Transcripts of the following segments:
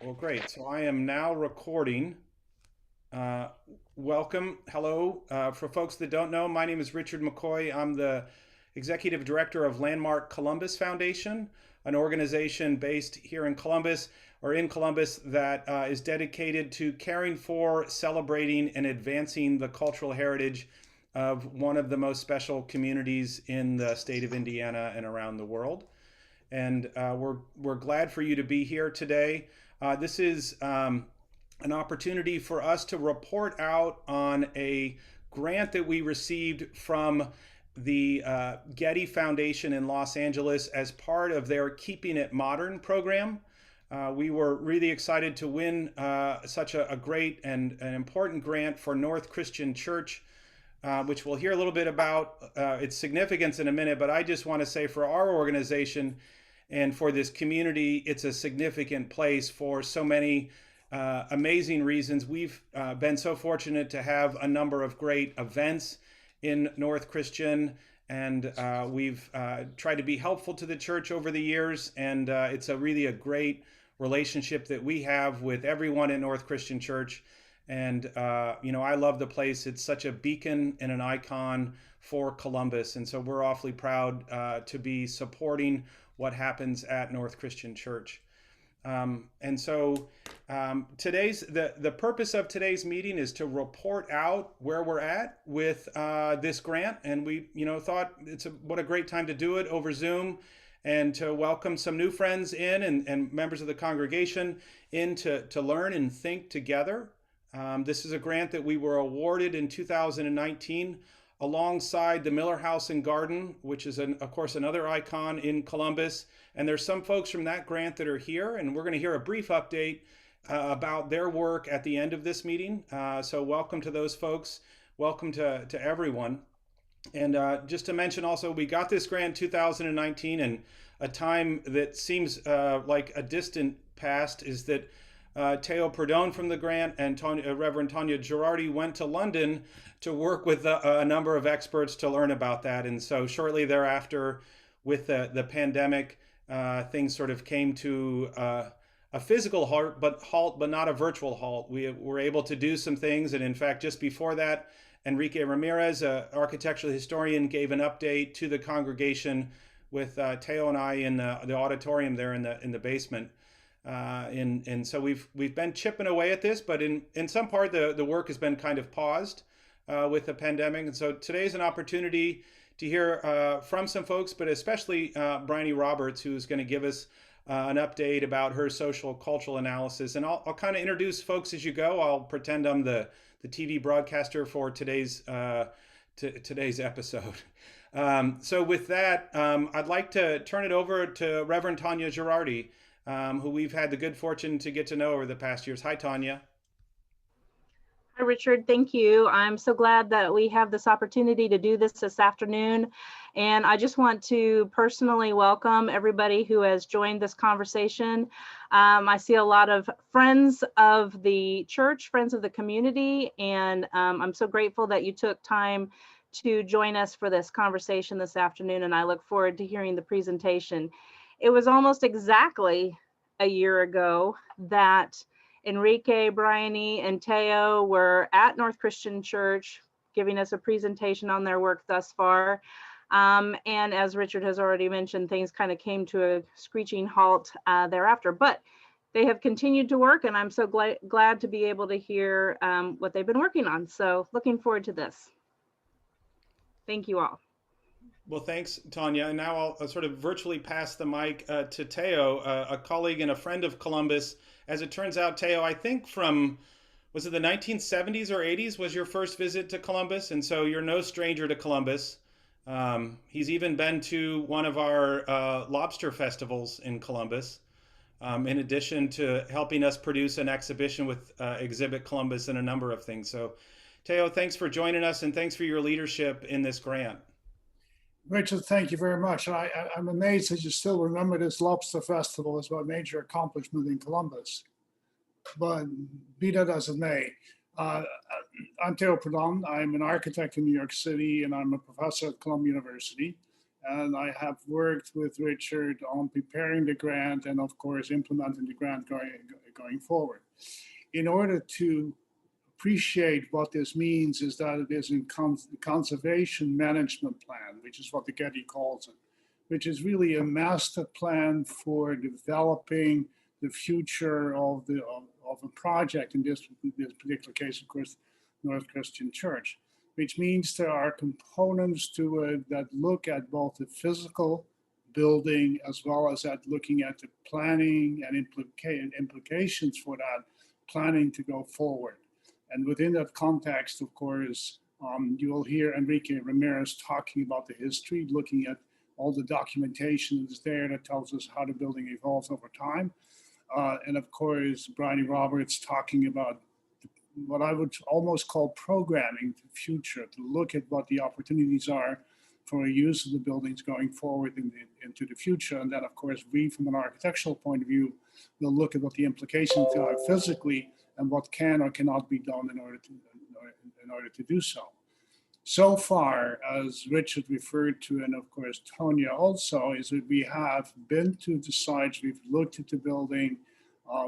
Well, great. So I am now recording. Uh, Welcome. Hello. For folks that don't know, my name is Richard McCoy. I'm the Executive Director of Landmark Columbus Foundation, an organization based here in Columbus or in Columbus that is dedicated to caring for, celebrating, and advancing the cultural heritage of one of the most special communities in the state of Indiana and around the world. And we're glad for you to be here today. This is an opportunity for us to report out on a grant that we received from the Getty Foundation in Los Angeles as part of their Keeping It Modern program. We were really excited to win such a great and an important grant for North Christian Church, which we'll hear a little bit about its significance in a minute. But I just want to say for our organization and for this community, it's a significant place for so many amazing reasons. We've been so fortunate to have a number of great events in North Christian, and we've tried to be helpful to the church over the years. And it's really a great relationship that we have with everyone in North Christian Church. And I love the place. It's such a beacon and an icon for Columbus, and so we're awfully proud to be supporting what happens at North Christian Church. And so today's the purpose of today's meeting is to report out where we're at with this grant, and we thought what a great time to do it over Zoom, and to welcome some new friends in and members of the congregation in to learn and think together. This is a grant that we were awarded in 2019 alongside the Miller House and Garden, which is, of course, another icon in Columbus. And there's some folks from that grant that are here, and we're going to hear a brief update about their work at the end of this meeting. So welcome to those folks. Welcome to everyone. And just to mention also, we got this grant in 2019, and a time that seems like a distant past is that Teo Perdone from the grant and Reverend Tanya Girardi went to London to work with a number of experts to learn about that. And so shortly thereafter, with the pandemic, things sort of came to a physical halt, but not a virtual halt. We were able to do some things. And in fact, just before that, Enrique Ramirez, an architectural historian, gave an update to the congregation with Teo and I in the auditorium there in the basement. And so we've been chipping away at this, but in some part the work has been kind of paused with the pandemic. And so today's an opportunity to hear from some folks, but especially Bryony Roberts, who's going to give us an update about her social cultural analysis. And I'll kind of introduce folks as you go. I'll pretend I'm the TV broadcaster for today's episode. So with that, I'd like to turn it over to Reverend Tanya Girardi, who we've had the good fortune to get to know over the past years. Hi, Tanya. Hi, Richard. Thank you. I'm so glad that we have this opportunity to do this afternoon. And I just want to personally welcome everybody who has joined this conversation. I see a lot of friends of the church, friends of the community, and I'm so grateful that you took time to join us for this conversation this afternoon, and I look forward to hearing the presentation. It was almost exactly a year ago that Enrique, Bryony, and Teo were at North Christian Church giving us a presentation on their work thus far. And as Richard has already mentioned, things kind of came to a screeching halt thereafter. But they have continued to work, and I'm so glad to be able to hear what they've been working on. So looking forward to this. Thank you all. Well, thanks, Tanya. And now I'll sort of virtually pass the mic to Teo, a colleague and a friend of Columbus. As it turns out, Teo, I think was it the 1970s or 80s was your first visit to Columbus? And so you're no stranger to Columbus. He's even been to one of our lobster festivals in Columbus, in addition to helping us produce an exhibition with Exhibit Columbus and a number of things. So, Teo, thanks for joining us, and thanks for your leadership in this grant. Richard, thank you very much. I'm amazed that you still remember this lobster festival as a major accomplishment in Columbus. But be that as it may, I'm Teo Perdon. I'm an architect in New York City, and I'm a professor at Columbia University. And I have worked with Richard on preparing the grant and, of course, implementing the grant going forward. In order to appreciate what this means is that it is in conservation management plan, which is what the Getty calls it, which is really a master plan for developing the future of a project, in this particular case, of course, North Christian Church, which means there are components to it that look at both the physical building as well as at looking at the planning and implications for that planning to go forward. And within that context, of course, you will hear Enrique Ramirez talking about the history, looking at all the documentation that's there that tells us how the building evolves over time. And of course, Bryony Roberts talking about what I would almost call programming the future, to look at what the opportunities are for a use of the buildings going forward into the future. And then, of course, we, from an architectural point of view, will look at what the implications are physically and what can or cannot be done in order to do so. So far, as Richard referred to, and of course Tonya also, is that we have been to the sites, we've looked at the building,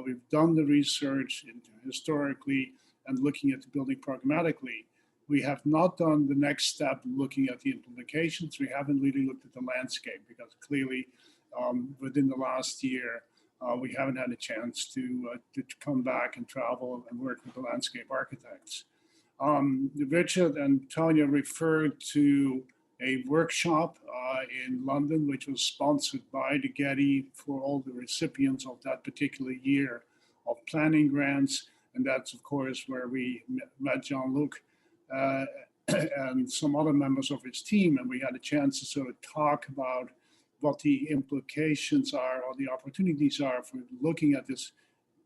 we've done the research historically and looking at the building programmatically. We have not done the next step, looking at the implications. We haven't really looked at the landscape because clearly within the last year, we haven't had a chance to come back and travel and work with the landscape architects. Richard and Tonya referred to a workshop in London, which was sponsored by the Getty for all the recipients of that particular year of planning grants. And that's, of course, where we met Jean-Luc and some other members of his team. And we had a chance to sort of talk about what the implications are or the opportunities are for looking at the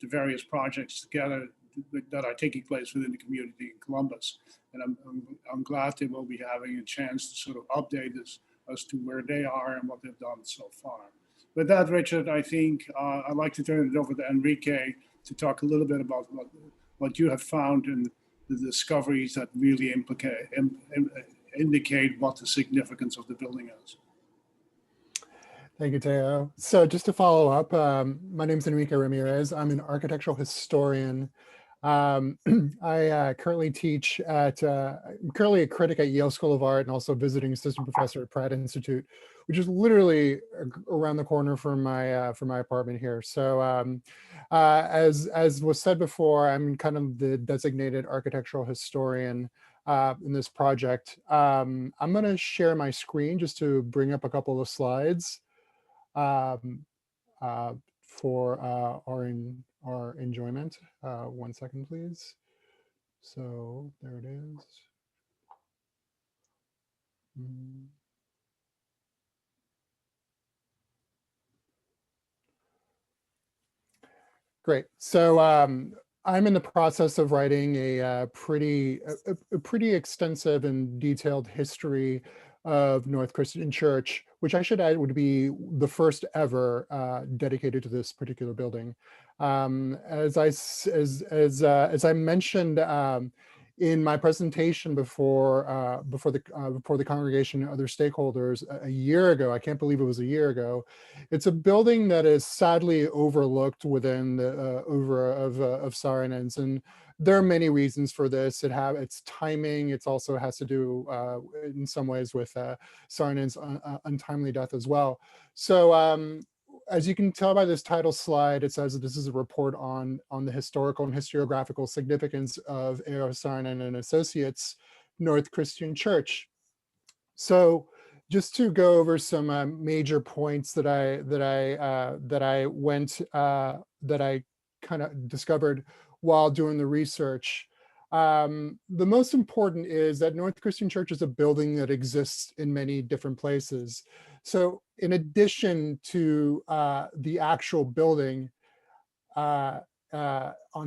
various projects together that are taking place within the community in Columbus. And I'm glad they will be having a chance to sort of update us as to where they are and what they've done so far. With that, Richard, I think I'd like to turn it over to Enrique to talk a little bit about what you have found in the discoveries that really indicate what the significance of the building is. Thank you, Teo. So just to follow up, my name is Enrique Ramirez. I'm an architectural historian. I currently teach at, I'm currently a critic at Yale School of Art and also visiting assistant professor at Pratt Institute, which is literally around the corner from my apartment here. So as was said before, I'm kind of the designated architectural historian in this project. I'm going to share my screen just to bring up a couple of slides for our enjoyment. 1 second, please. So there it is. Great. So I'm in the process of writing a pretty extensive and detailed history of North Christian Church, which I should add would be the first ever dedicated to this particular building. As I mentioned in my presentation before the congregation and other stakeholders a year ago, I can't believe it was a year ago. It's a building that is sadly overlooked within the oeuvre of Saarinen's, and there are many reasons for this. It's timing. It also has to do in some ways with Saarinen's untimely death as well. So as you can tell by this title slide, it says that this is a report on the historical and historiographical significance of A.R. Saarinen and Associates North Christian Church. So just to go over some major points that I kind of discovered while doing the research. The most important is that North Christian Church is a building that exists in many different places. So in addition to the actual building on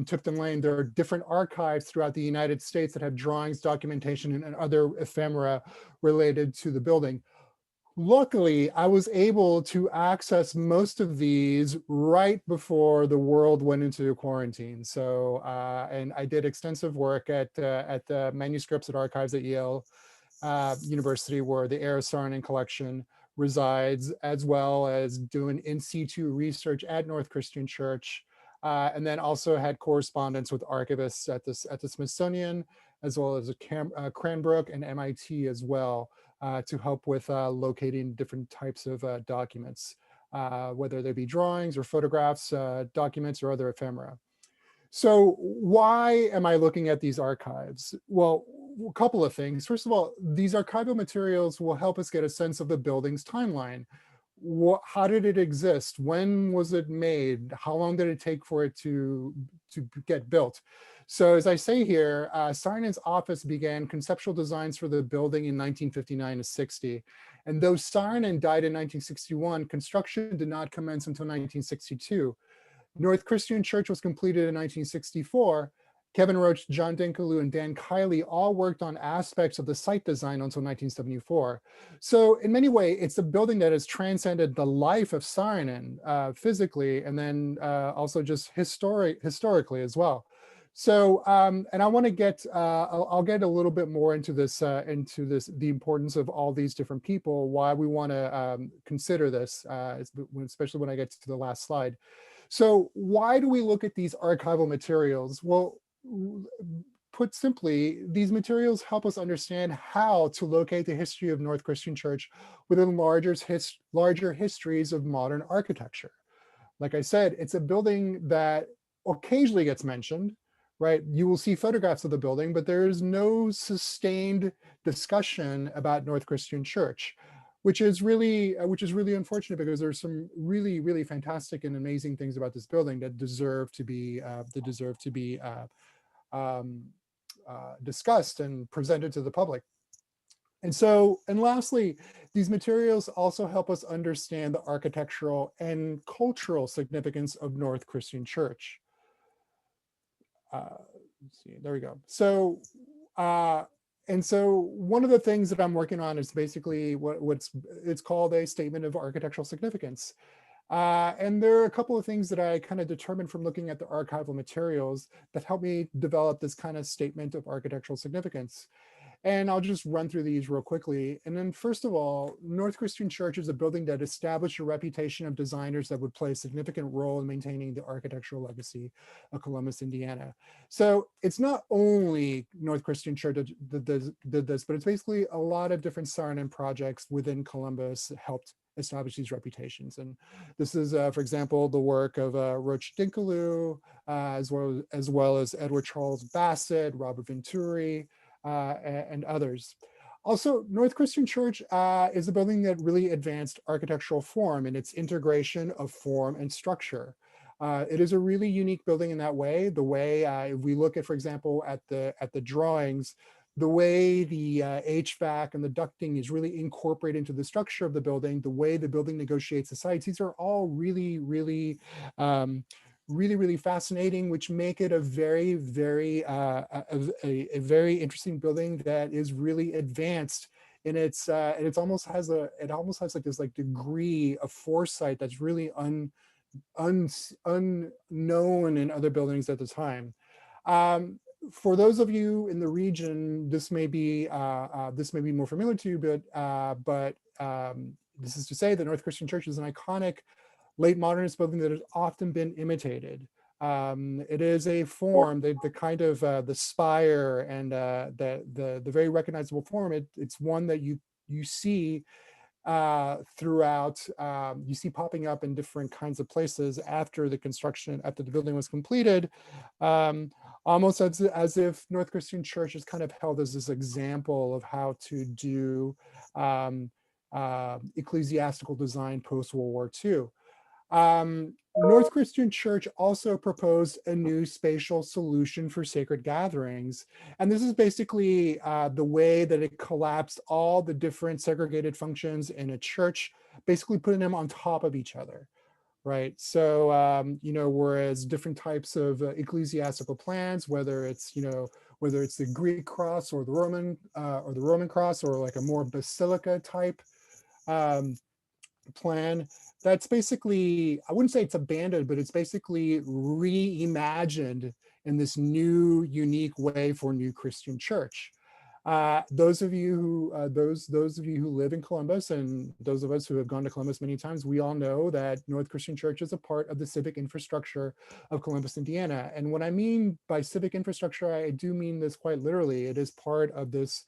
Tipton Lane, there are different archives throughout the United States that have drawings, documentation, and other ephemera related to the building. Luckily, I was able to access most of these right before the world went into quarantine. So, and I did extensive work at the manuscripts at archives at Yale University, where the A.R. Saarinen collection resides, as well as doing in situ research at North Christian Church and then also had correspondence with archivists at the Smithsonian, as well as Cranbrook and MIT as well, to help with locating different types of documents, whether they be drawings or photographs, documents, or other ephemera. So why am I looking at these archives? Well, a couple of things. First of all, these archival materials will help us get a sense of the building's timeline. How did it exist? When was it made? How long did it take for it to get built? So as I say here, Saarinen's office began conceptual designs for the building in 1959 to 60. And though Saarinen died in 1961, construction did not commence until 1962. North Christian Church was completed in 1964. Kevin Roach, John Dinkeloo, and Dan Kiley all worked on aspects of the site design until 1974. So in many ways, it's a building that has transcended the life of Saarinen physically, and then also just historically as well. So, and I want to get, I'll get a little bit more into this, the importance of all these different people, why we want to consider this, especially when I get to the last slide. So why do we look at these archival materials? Well, put simply, these materials help us understand how to locate the history of North Christian Church within larger histories of modern architecture. Like I said, it's a building that occasionally gets mentioned, right? You will see photographs of the building, but there is no sustained discussion about North Christian Church, which is really unfortunate, because there's some really, really fantastic and amazing things about this building that deserve to be discussed and presented to the public. And lastly, these materials also help us understand the architectural and cultural significance of North Christian Church. Let's see, there we go. So, and so one of the things that I'm working on is basically it's called a statement of architectural significance. And there are a couple of things that I kind of determined from looking at the archival materials that helped me develop this kind of statement of architectural significance. And I'll just run through these real quickly. And then first of all, North Christian Church is a building that established a reputation of designers that would play a significant role in maintaining the architectural legacy of Columbus, Indiana. So it's not only North Christian Church that did this, but it's basically a lot of different Saarinen projects within Columbus helped establish these reputations. And this is, for example, the work of Roach Dinkeloo, as well as Edward Charles Bassett, Robert Venturi, and others. Also, North Christian Church is a building that really advanced architectural form in its integration of form and structure. It is a really unique building in that way. The way if we look at, for example, at the drawings, the way the HVAC and the ducting is really incorporated into the structure of the building, the way the building negotiates the sites, these are all really, really fascinating, which make it a very, very interesting building that is really advanced in its and it almost has like this like degree of foresight that's really unknown in other buildings at the time. For those of you in the region, this may be more familiar to you, but this is to say that North Christian Church is an iconic late modernist building that has often been imitated. It is a form, the kind of the spire and the very recognizable form. It's one that you see throughout. You see popping up in different kinds of places after the building was completed. Almost as if North Christian Church is kind of held as this example of how to do ecclesiastical design post-World War II. North Christian Church also proposed a new spatial solution for sacred gatherings. And this is basically the way that it collapsed all the different segregated functions in a church, basically putting them on top of each other, right? So, whereas different types of ecclesiastical plans, whether it's the Greek cross or the Roman cross, or like a more basilica type plan, that's basically, I wouldn't say it's abandoned, but it's basically reimagined in this new, unique way for New Christian Church. Those of you who those of you who live in Columbus, and those of us who have gone to Columbus many times, we all know that North Christian Church is a part of the civic infrastructure of Columbus, Indiana. And what I mean by civic infrastructure, I do mean this quite literally. It is part of this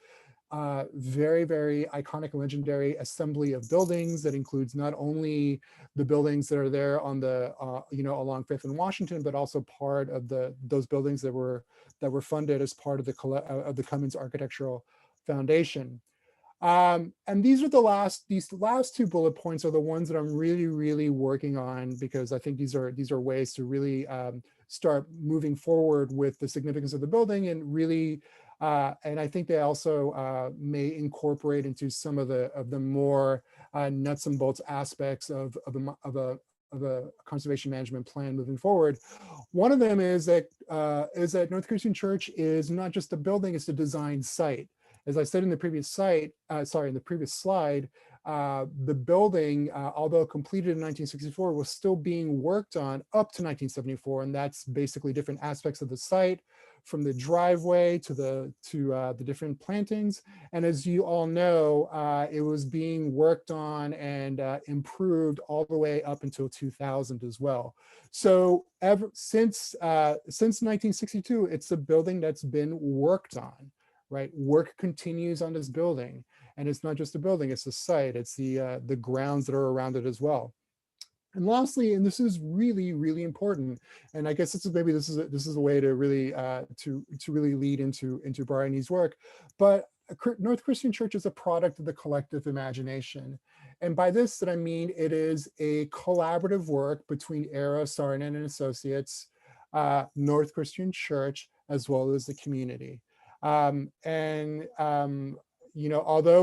very, very iconic and legendary assembly of buildings that includes not only the buildings that are there on the, along Fifth and Washington, but also part of those buildings that were funded as part of the Cummins Architectural Foundation. And these last two bullet points are the ones that I'm really, really working on, because I think these are ways to really start moving forward with the significance of the building, and really, and I think they also may incorporate into some of the more nuts and bolts aspects of a conservation management plan moving forward. One of them is that North Christian Church is not just a building; it's a design site. As I said in the previous slide, the building, although completed in 1964, was still being worked on up to 1974, and that's basically different aspects of the site, from the driveway to the different plantings. And as you all know, it was being worked on and improved all the way up until 2000 as well. So since 1962, it's a building that's been worked on. Right, work continues on this building, and it's not just a building; it's a site. It's the grounds that are around it as well. And lastly, and this is really, really important, and I guess this is a way to really really lead into Bryony's work. But North Christian Church is a product of the collective imagination, and by this that I mean it is a collaborative work between Eero Saarinen and Associates, North Christian Church, as well as the community. Although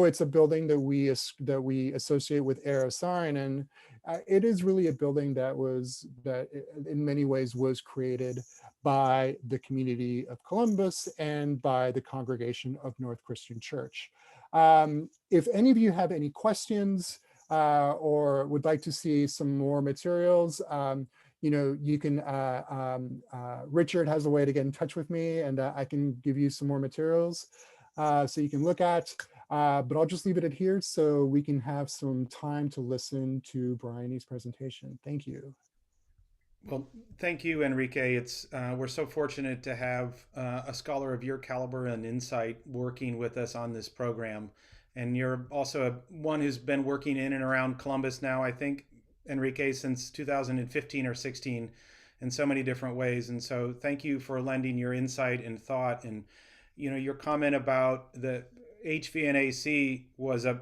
it's a building that we associate with Eero Saarinen, it is really a building that in many ways was created by the community of Columbus and by the congregation of North Christian Church. If any of you have any questions or would like to see some more materials, you can, Richard has a way to get in touch with me, and I can give you some more materials so you can look at, but I'll just leave it at here so we can have some time to listen to Bryony's presentation. Thank you. Well, thank you, Enrique. We're so fortunate to have a scholar of your caliber and insight working with us on this program. And you're also one who's been working in and around Columbus now, I think, Enrique, since 2015 or 16 in so many different ways. And so thank you for lending your insight and thought. And, your comment about the HVAC was a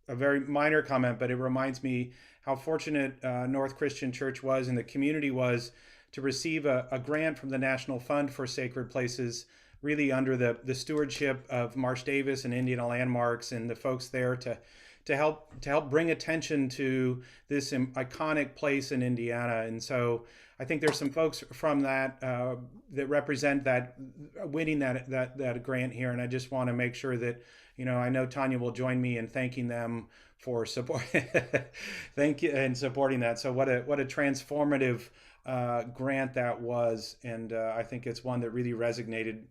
very minor comment, but it reminds me how fortunate North Christian Church was and the community was to receive a grant from the National Fund for Sacred Places, really under the stewardship of Marsh Davis and Indiana Landmarks and the folks there to help bring attention to this iconic place in Indiana. And so I think there's some folks from that that represent that winning that grant here. And I just want to make sure that, I know Tanya will join me in thanking them for support. Thank you, and supporting that. So what a transformative grant that was. And I think it's one that really resonated,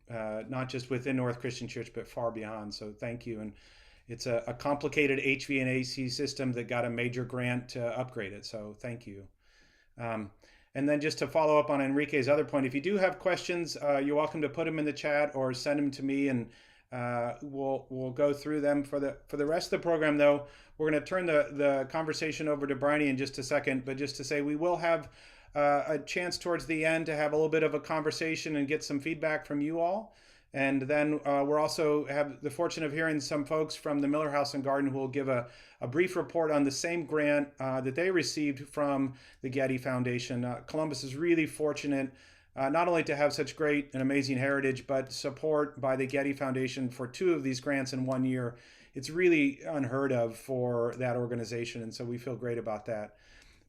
not just within North Christian Church, but far beyond. So thank you. And it's a complicated HVAC system that got a major grant to upgrade it. So thank you. And then just to follow up on Enrique's other point, if you do have questions, you're welcome to put them in the chat or send them to me, and we'll go through them. For the rest of the program, though, we're going to turn the conversation over to Bryony in just a second. But just to say, we will have a chance towards the end to have a little bit of a conversation and get some feedback from you all. And then we're also have the fortune of hearing some folks from the Miller House and Garden who will give a brief report on the same grant that they received from the Getty Foundation. Columbus is really fortunate not only to have such great and amazing heritage, but support by the Getty Foundation for 2 of these grants in 1 year. It's really unheard of for that organization, and so we feel great about that.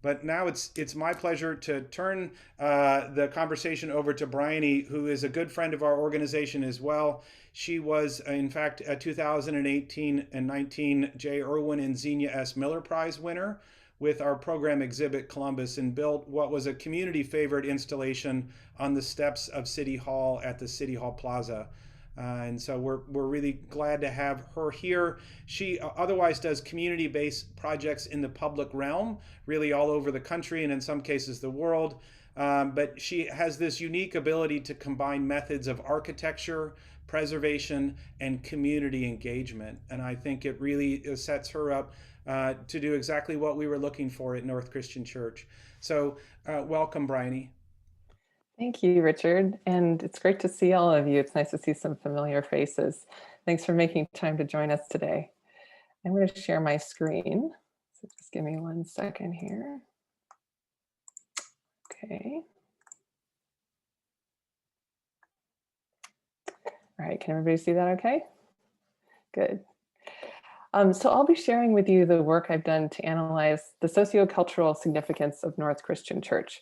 But now it's my pleasure to turn the conversation over to Bryony, who is a good friend of our organization as well. She was, in fact, a 2018 and 19 J. Irwin and Xenia S. Miller Prize winner with our program exhibit Columbus, and built what was a community favorite installation on the steps of City Hall at the City Hall Plaza. And so we're really glad to have her here. She otherwise does community-based projects in the public realm, really all over the country and in some cases the world. But she has this unique ability to combine methods of architecture, preservation, and community engagement. And I think it really sets her up to do exactly what we were looking for at North Christian Church. So welcome, Bryony. Thank you, Richard. And it's great to see all of you. It's nice to see some familiar faces. Thanks for making time to join us today. I'm going to share my screen. So just give me 1 second here. Okay. All right, can everybody see that okay? Good. So I'll be sharing with you the work I've done to analyze the sociocultural significance of North Christian Church,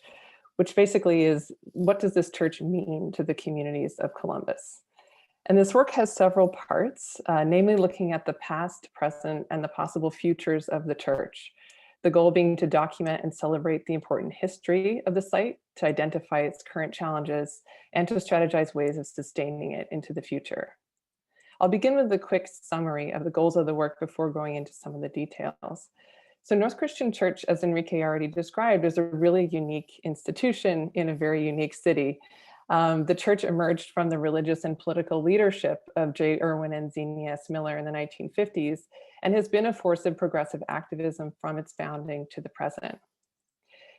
which basically is, what does this church mean to the communities of Columbus? And this work has several parts, namely looking at the past, present, and the possible futures of the church. The goal being to document and celebrate the important history of the site, to identify its current challenges, and to strategize ways of sustaining it into the future. I'll begin with a quick summary of the goals of the work before going into some of the details. So North Christian Church, as Enrique already described, is a really unique institution in a very unique city. The church emerged from the religious and political leadership of J. Irwin and Zenia S. Miller in the 1950s and has been a force of progressive activism from its founding to the present.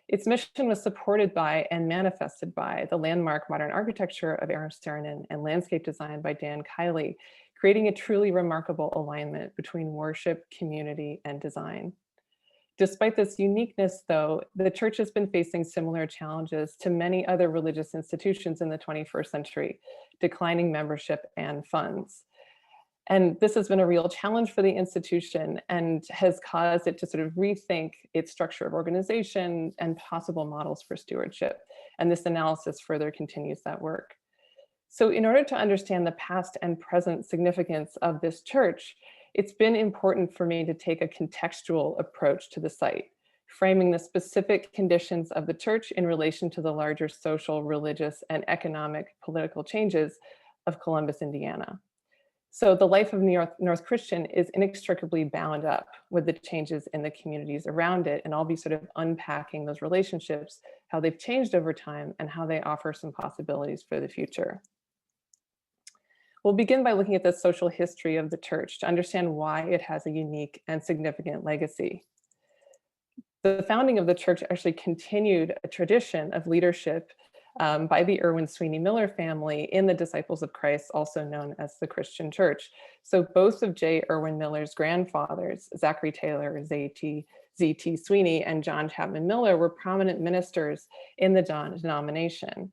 Its mission was supported by and manifested by the landmark modern architecture of Aaron Saarinen and landscape design by Dan Kiley, creating a truly remarkable alignment between worship, community, and design. Despite this uniqueness, though, the church has been facing similar challenges to many other religious institutions in the 21st century, declining membership and funds. And this has been a real challenge for the institution and has caused it to sort of rethink its structure of organization and possible models for stewardship. And this analysis further continues that work. So in order to understand the past and present significance of this church, it's been important for me to take a contextual approach to the site, framing the specific conditions of the church in relation to the larger social, religious, and economic political changes of Columbus, Indiana. So the life of North Christian is inextricably bound up with the changes in the communities around it, and I'll be sort of unpacking those relationships, how they've changed over time, and how they offer some possibilities for the future. We'll begin by looking at the social history of the church to understand why it has a unique and significant legacy. The founding of the church actually continued a tradition of leadership by the Irwin Sweeney Miller family in the Disciples of Christ, also known as the Christian Church. So both of J. Irwin Miller's grandfathers, Zachary Taylor, Z.T. Sweeney, and John Chapman Miller, were prominent ministers in the denomination,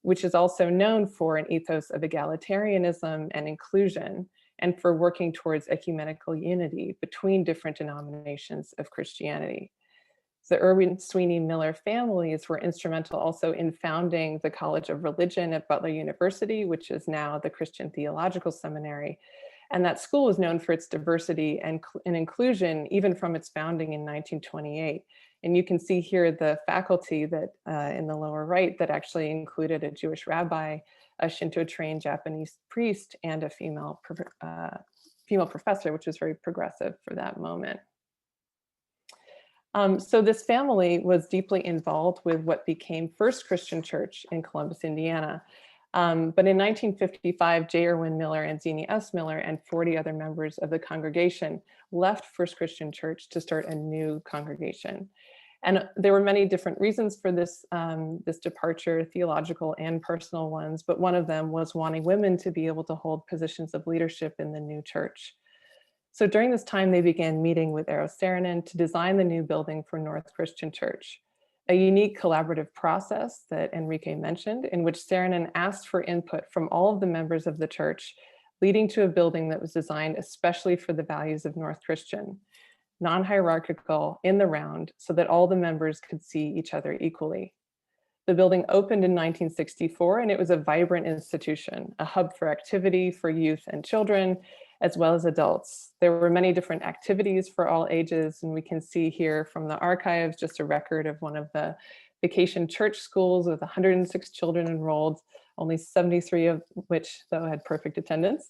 which is also known for an ethos of egalitarianism and inclusion, and for working towards ecumenical unity between different denominations of Christianity. The Irwin Sweeney Miller families were instrumental also in founding the College of Religion at Butler University, which is now the Christian Theological Seminary. And that school is known for its diversity and inclusion, even from its founding in 1928. And you can see here the faculty that in the lower right that actually included a Jewish rabbi, a Shinto-trained Japanese priest, and a female professor, which was very progressive for that moment. So this family was deeply involved with what became First Christian Church in Columbus, Indiana. But in 1955, J. Irwin Miller and Zenia S. Miller and 40 other members of the congregation left First Christian Church to start a new congregation. And there were many different reasons for this, this departure, theological and personal ones, but one of them was wanting women to be able to hold positions of leadership in the new church. So during this time, they began meeting with Eero Saarinen to design the new building for North Christian Church, a unique collaborative process that Enrique mentioned, in which Saarinen asked for input from all of the members of the church, leading to a building that was designed especially for the values of North Christian, non-hierarchical, in the round, so that all the members could see each other equally. The building opened in 1964, and it was a vibrant institution, a hub for activity for youth and children, as well as adults. There were many different activities for all ages, and we can see here from the archives just a record of one of the vacation church schools with 106 children enrolled, only 73 of which, though, had perfect attendance.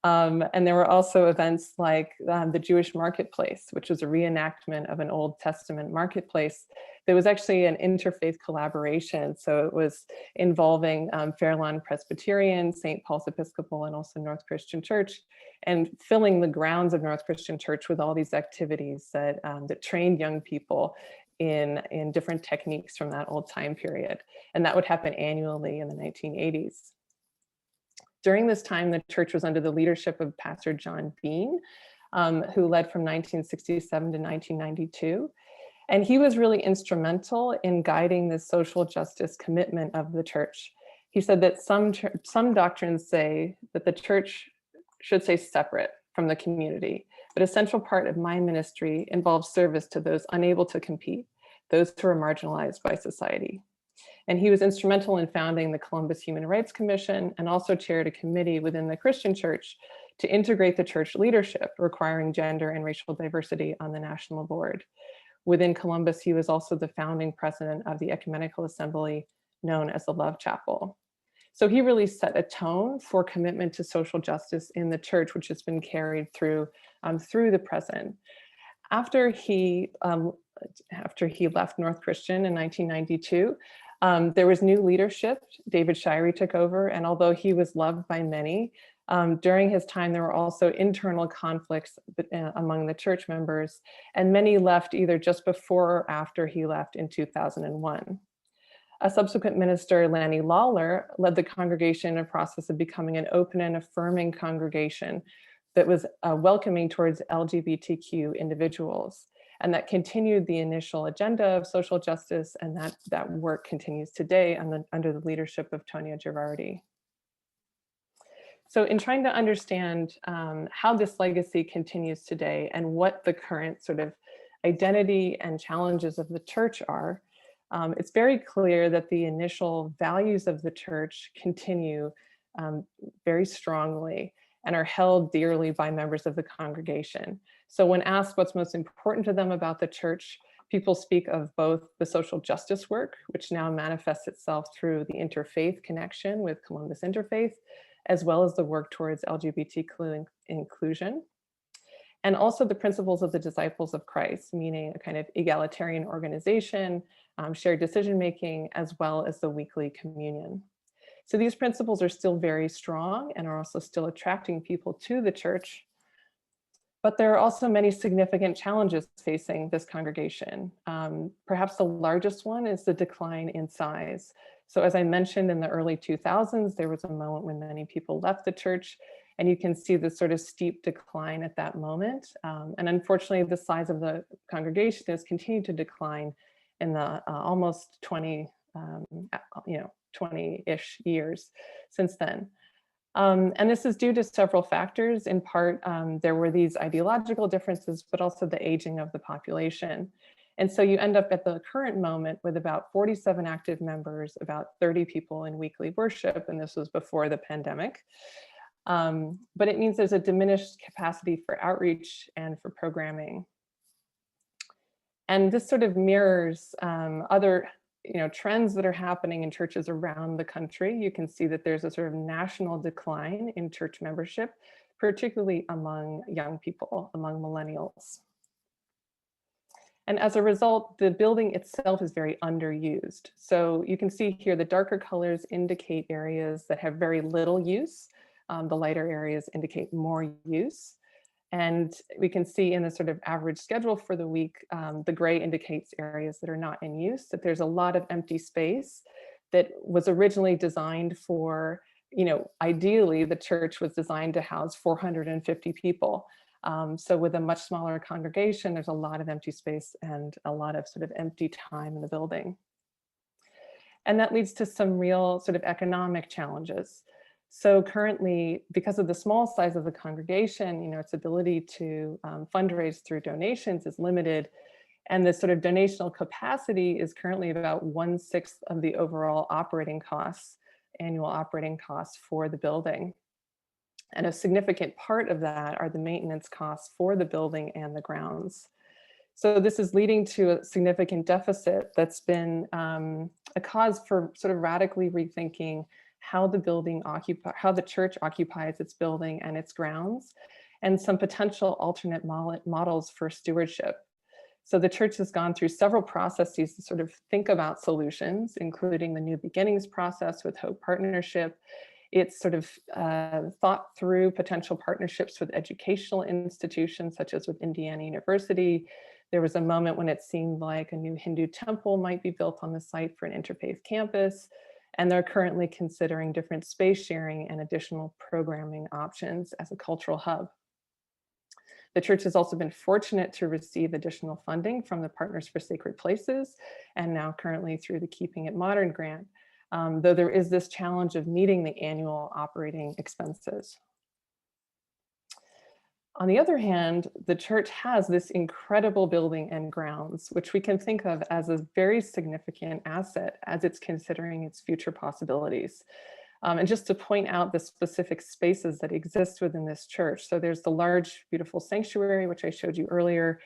And there were also events like the Jewish Marketplace, which was a reenactment of an Old Testament marketplace. There was actually an interfaith collaboration. So it was involving Fair Lawn Presbyterian, St. Paul's Episcopal, and also North Christian Church, and filling the grounds of North Christian Church with all these activities that, that trained young people in different techniques from that old time period. And that would happen annually in the 1980s. During this time, the church was under the leadership of Pastor John Bean, who led from 1967 to 1992. And he was really instrumental in guiding the social justice commitment of the church. He said that some doctrines say that the church should stay separate from the community, but a central part of my ministry involves service to those unable to compete, those who are marginalized by society. And he was instrumental in founding the Columbus Human Rights Commission and also chaired a committee within the Christian church to integrate the church leadership, requiring gender and racial diversity on the national board. Within Columbus, he was also the founding president of the Ecumenical Assembly, known as the Love Chapel. So he really set a tone for commitment to social justice in the church, which has been carried through the present. After he left North Christian in 1992, there was new leadership. David Shirey took over, and although he was loved by many, during his time there were also internal conflicts among the church members, and many left either just before or after he left in 2001. A subsequent minister, Lanny Lawler, led the congregation in a process of becoming an open and affirming congregation that was welcoming towards LGBTQ individuals. And that continued the initial agenda of social justice, and that work continues today under the leadership of Tonya Girardi. So in trying to understand how this legacy continues today and what the current sort of identity and challenges of the church are, it's very clear that the initial values of the church continue very strongly and are held dearly by members of the congregation. So when asked what's most important to them about the church, people speak of both the social justice work, which now manifests itself through the interfaith connection with Columbus Interfaith, as well as the work towards LGBT inclusion, and also the principles of the disciples of Christ, meaning a kind of egalitarian organization, shared decision-making, as well as the weekly communion. So these principles are still very strong and are also still attracting people to the church. But there are also many significant challenges facing this congregation. Perhaps the largest one is the decline in size. So as I mentioned, in the early 2000s, there was a moment when many people left the church, and you can see this sort of steep decline at that moment. And unfortunately, the size of the congregation has continued to decline in the almost 20-ish years since then. And this is due to several factors. In part, there were these ideological differences, but also the aging of the population. And so you end up at the current moment with about 47 active members, about 30 people in weekly worship, and this was before the pandemic. But it means there's a diminished capacity for outreach and for programming. And this sort of mirrors other trends that are happening in churches around the country. You can see that there's a sort of national decline in church membership, particularly among young people, among millennials. And as a result, the building itself is very underused. So you can see here the darker colors indicate areas that have very little use. The lighter areas indicate more use. And we can see in the sort of average schedule for the week, the gray indicates areas that are not in use, that there's a lot of empty space that was originally designed for, ideally the church was designed to house 450 people. So with a much smaller congregation, there's a lot of empty space and a lot of sort of empty time in the building. And that leads to some real sort of economic challenges. So currently, because of the small size of the congregation, its ability to fundraise through donations is limited. And the sort of donational capacity is currently about 1/6 of the overall operating costs, annual operating costs for the building. And a significant part of that are the maintenance costs for the building and the grounds. So this is leading to a significant deficit that's been a cause for sort of radically rethinking how the church occupies its building and its grounds, and some potential alternate models for stewardship. So the church has gone through several processes to sort of think about solutions, including the New Beginnings process with Hope Partnership. It's sort of thought through potential partnerships with educational institutions, such as with Indiana University. There was a moment when it seemed like a new Hindu temple might be built on the site for an interfaith campus, and they're currently considering different space sharing and additional programming options as a cultural hub. The church has also been fortunate to receive additional funding from the Partners for Sacred Places, and now currently through the Keeping It Modern grant, though there is this challenge of meeting the annual operating expenses. On the other hand, the church has this incredible building and grounds, which we can think of as a very significant asset as it's considering its future possibilities. And just to point out the specific spaces that exist within this church. So there's the large, beautiful sanctuary, which I showed you earlier,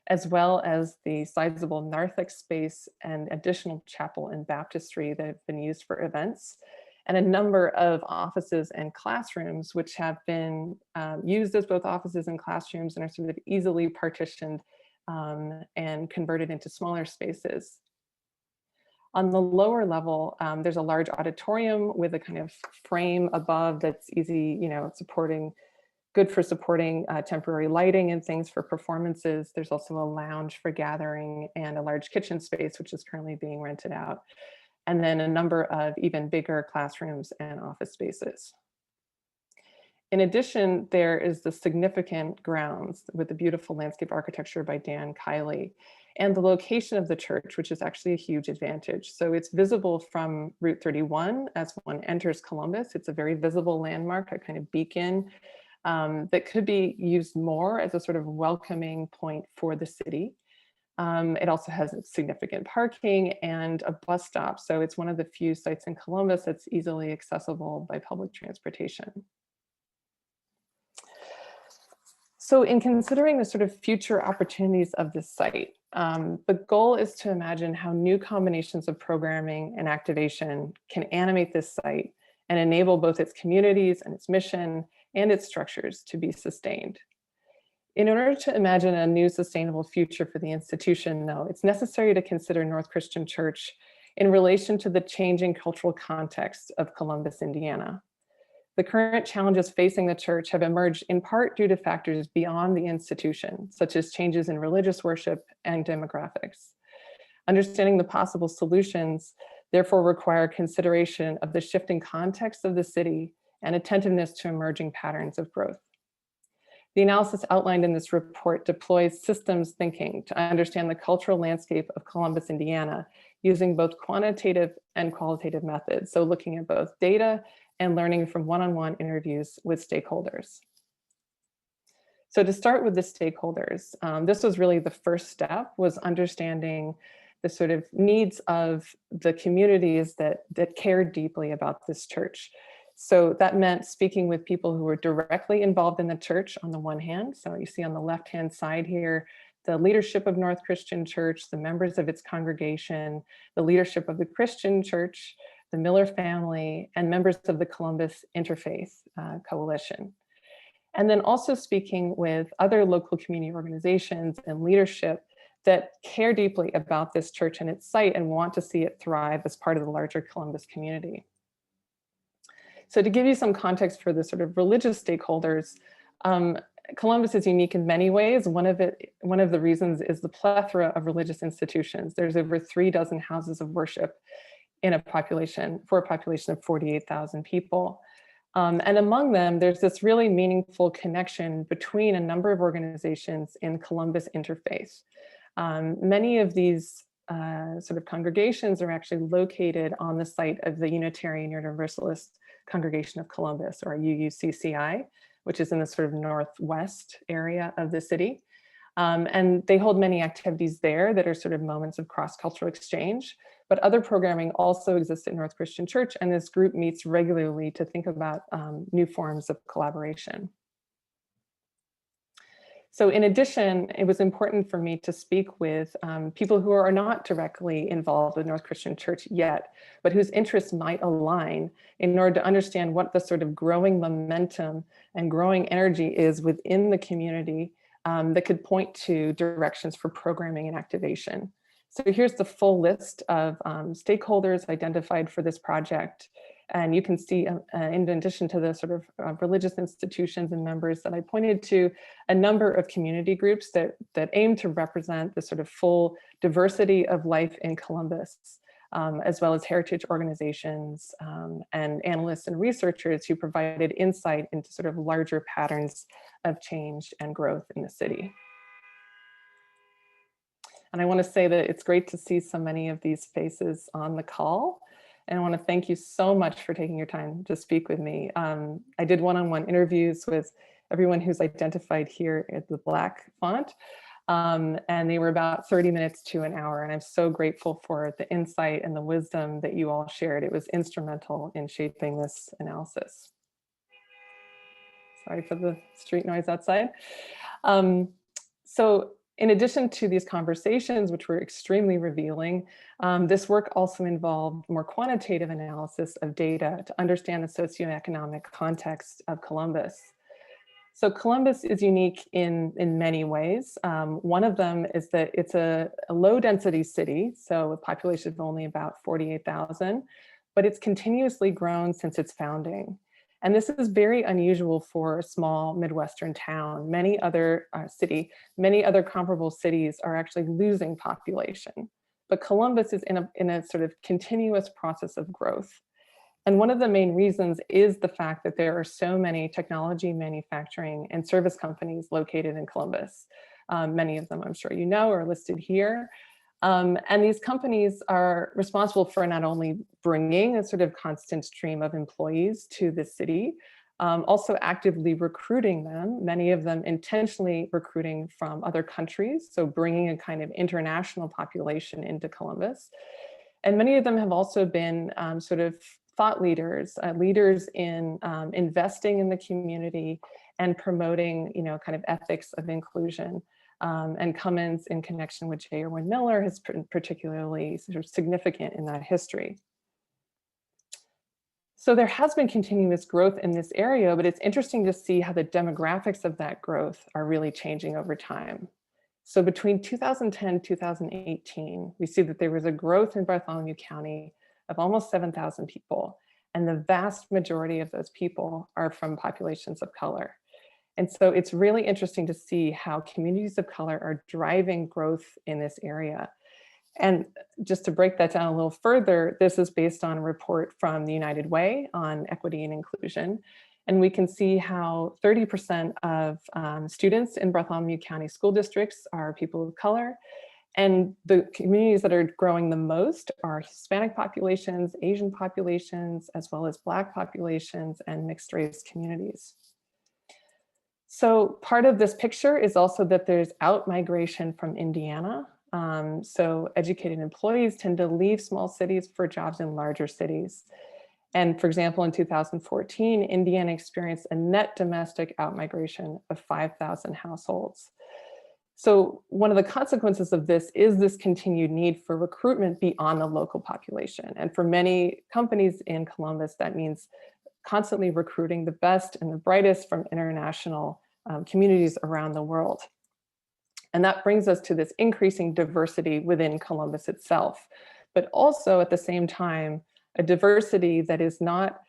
as well as the sizable narthex space and additional chapel and baptistry that have been used for events, and a number of offices and classrooms, which have been used as both offices and classrooms and are sort of easily partitioned and converted into smaller spaces. On the lower level, there's a large auditorium with a kind of frame above that's easy, good for supporting temporary lighting and things for performances. There's also a lounge for gathering and a large kitchen space, which is currently being rented out. And then a number of even bigger classrooms and office spaces. In addition, there is the significant grounds with the beautiful landscape architecture by Dan Kiley, and the location of the church, which is actually a huge advantage. So it's visible from Route 31 as one enters Columbus. It's a very visible landmark, a kind of beacon that could be used more as a sort of welcoming point for the city. It also has significant parking and a bus stop. So it's one of the few sites in Columbus that's easily accessible by public transportation. So in considering the sort of future opportunities of this site, the goal is to imagine how new combinations of programming and activation can animate this site and enable both its communities and its mission and its structures to be sustained. In order to imagine a new sustainable future for the institution, though, it's necessary to consider North Christian Church in relation to the changing cultural context of Columbus, Indiana. The current challenges facing the church have emerged in part due to factors beyond the institution, such as changes in religious worship and demographics. Understanding the possible solutions therefore require consideration of the shifting context of the city and attentiveness to emerging patterns of growth. The analysis outlined in this report deploys systems thinking to understand the cultural landscape of Columbus, Indiana, using both quantitative and qualitative methods. So looking at both data and learning from one-on-one interviews with stakeholders. So to start with the stakeholders, this was really the first step, was understanding the sort of needs of the communities that care deeply about this church. So that meant speaking with people who were directly involved in the church on the one hand. So you see on the left-hand side here, the leadership of North Christian Church, the members of its congregation, the leadership of the Christian Church, the Miller family, and members of the Columbus Interfaith Coalition. And then also speaking with other local community organizations and leadership that care deeply about this church and its site and want to see it thrive as part of the larger Columbus community. So to give you some context for the sort of religious stakeholders, Columbus is unique in many ways. One of the reasons is the plethora of religious institutions. There's over 36 houses of worship for a population of 48,000 people. And among them, there's this really meaningful connection between a number of organizations in Columbus interfaith. Many of these sort of congregations are actually located on the site of the Unitarian Universalist Congregation of Columbus, or UUCCI, which is in the sort of northwest area of the city. And they hold many activities there that are sort of moments of cross-cultural exchange, but other programming also exists at North Christian Church, and this group meets regularly to think about new forms of collaboration. So in addition, it was important for me to speak with people who are not directly involved with North Christian Church yet, but whose interests might align in order to understand what the sort of growing momentum and growing energy is within the community that could point to directions for programming and activation. So here's the full list of stakeholders identified for this project. And you can see, in addition to the sort of religious institutions and members that I pointed to, a number of community groups that aim to represent the sort of full diversity of life in Columbus, as well as heritage organizations and analysts and researchers who provided insight into sort of larger patterns of change and growth in the city. And I want to say that it's great to see so many of these faces on the call. And I want to thank you so much for taking your time to speak with me. I did one-on-one interviews with everyone who's identified here at the Black font, and they were about 30 minutes to an hour. And I'm so grateful for the insight and the wisdom that you all shared. It was instrumental in shaping this analysis. Sorry for the street noise outside. So in addition to these conversations, which were extremely revealing, this work also involved more quantitative analysis of data to understand the socioeconomic context of Columbus. So Columbus is unique in many ways. One of them is that it's a low density city, so a population of only about 48,000, but it's continuously grown since its founding. And this is very unusual for a small Midwestern town. Many other comparable cities are actually losing population, but Columbus is in a sort of continuous process of growth. And one of the main reasons is the fact that there are so many technology, manufacturing, and service companies located in Columbus. Many of them, I'm sure you know, are listed here. And these companies are responsible for not only bringing a sort of constant stream of employees to the city, also actively recruiting them, many of them intentionally recruiting from other countries, so bringing a kind of international population into Columbus. And many of them have also been sort of thought leaders, leaders in investing in the community and promoting, kind of ethics of inclusion. And Cummins, in connection with J. Irwin Miller, has been particularly sort of significant in that history. So there has been continuous growth in this area, but it's interesting to see how the demographics of that growth are really changing over time. So between 2010 and 2018, we see that there was a growth in Bartholomew County of almost 7,000 people, and the vast majority of those people are from populations of color. And so it's really interesting to see how communities of color are driving growth in this area. And just to break that down a little further, this is based on a report from the United Way on equity and inclusion. And we can see how 30% of students in Bartholomew County school districts are people of color. And the communities that are growing the most are Hispanic populations, Asian populations, as well as Black populations and mixed race communities. So part of this picture is also that there's out-migration from Indiana. So educated employees tend to leave small cities for jobs in larger cities. And for example, in 2014, Indiana experienced a net domestic out-migration of 5,000 households. So one of the consequences of this is this continued need for recruitment beyond the local population. And for many companies in Columbus, that means constantly recruiting the best and the brightest from international communities around the world. And that brings us to this increasing diversity within Columbus itself, but also at the same time, a diversity that is not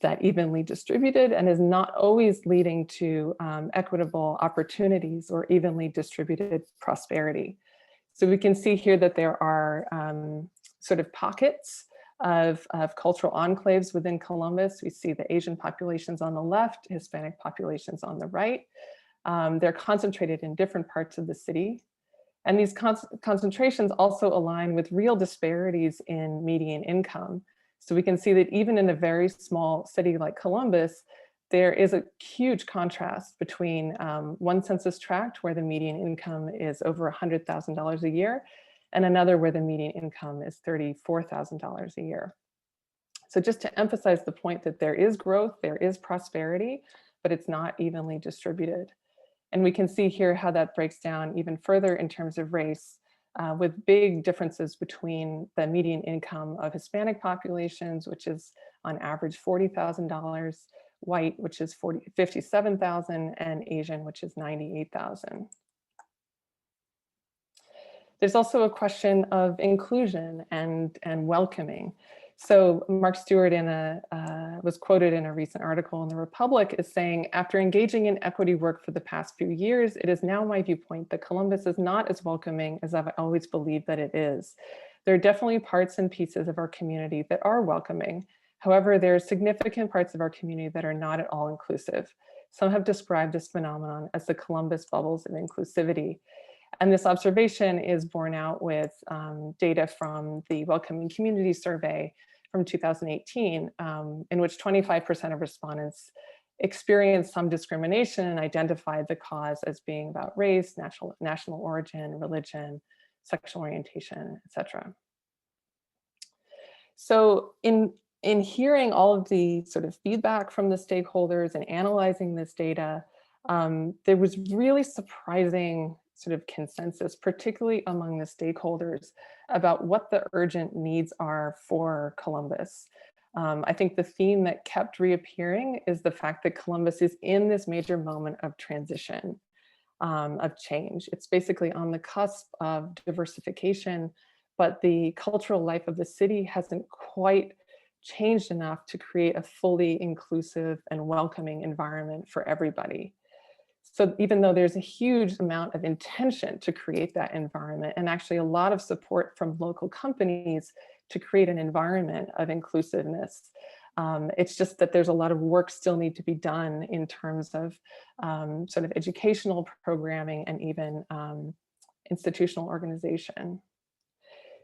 that evenly distributed and is not always leading to equitable opportunities or evenly distributed prosperity. So we can see here that there are sort of pockets of cultural enclaves within Columbus. We see the Asian populations on the left, Hispanic populations on the right. They're concentrated in different parts of the city. And these concentrations also align with real disparities in median income. So we can see that even in a very small city like Columbus, there is a huge contrast between one census tract where the median income is over $100,000 a year, and another where the median income is $34,000 a year. So just to emphasize the point that there is growth, there is prosperity, but it's not evenly distributed. And we can see here how that breaks down even further in terms of race, with big differences between the median income of Hispanic populations, which is on average $40,000, white, which is $57,000, and Asian, which is $98,000. There's also a question of inclusion and welcoming. So Mark Stewart was quoted in a recent article in The Republic as saying, after engaging in equity work for the past few years, it is now my viewpoint that Columbus is not as welcoming as I've always believed that it is. There are definitely parts and pieces of our community that are welcoming. However, there are significant parts of our community that are not at all inclusive. Some have described this phenomenon as the Columbus bubbles of inclusivity. And this observation is borne out with data from the Welcoming Community Survey from 2018, in which 25% of respondents experienced some discrimination and identified the cause as being about race, national origin, religion, sexual orientation, etc. So in hearing all of the sort of feedback from the stakeholders and analyzing this data, there was really surprising sort of consensus, particularly among the stakeholders, about what the urgent needs are for Columbus. I think the theme that kept reappearing is the fact that Columbus is in this major moment of transition, of change. It's basically on the cusp of diversification, but the cultural life of the city hasn't quite changed enough to create a fully inclusive and welcoming environment for everybody. So even though there's a huge amount of intention to create that environment and actually a lot of support from local companies to create an environment of inclusiveness, it's just that there's a lot of work still need to be done in terms of sort of educational programming and even institutional organization.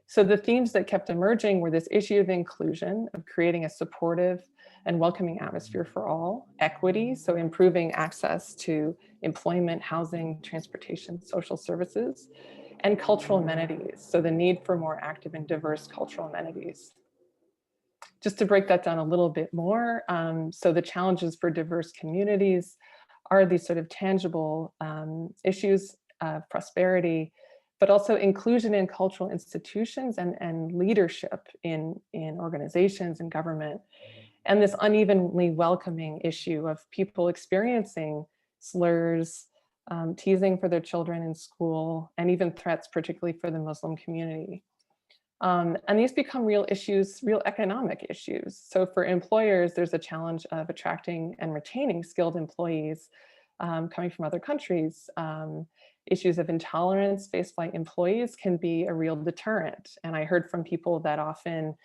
So the themes that kept emerging were this issue of inclusion, of creating a supportive and welcoming atmosphere for all, equity, so improving access to employment, housing, transportation, social services, and cultural amenities, so the need for more active and diverse cultural amenities. Just to break that down a little bit more, so the challenges for diverse communities are these sort of tangible issues of prosperity, but also inclusion in cultural institutions and leadership in organizations and government. And this unevenly welcoming issue of people experiencing slurs, teasing for their children in school, and even threats, particularly for the Muslim community. And these become real issues, real economic issues. So for employers, there's a challenge of attracting and retaining skilled employees coming from other countries. Issues of intolerance faced by employees can be a real deterrent. And I heard from people that often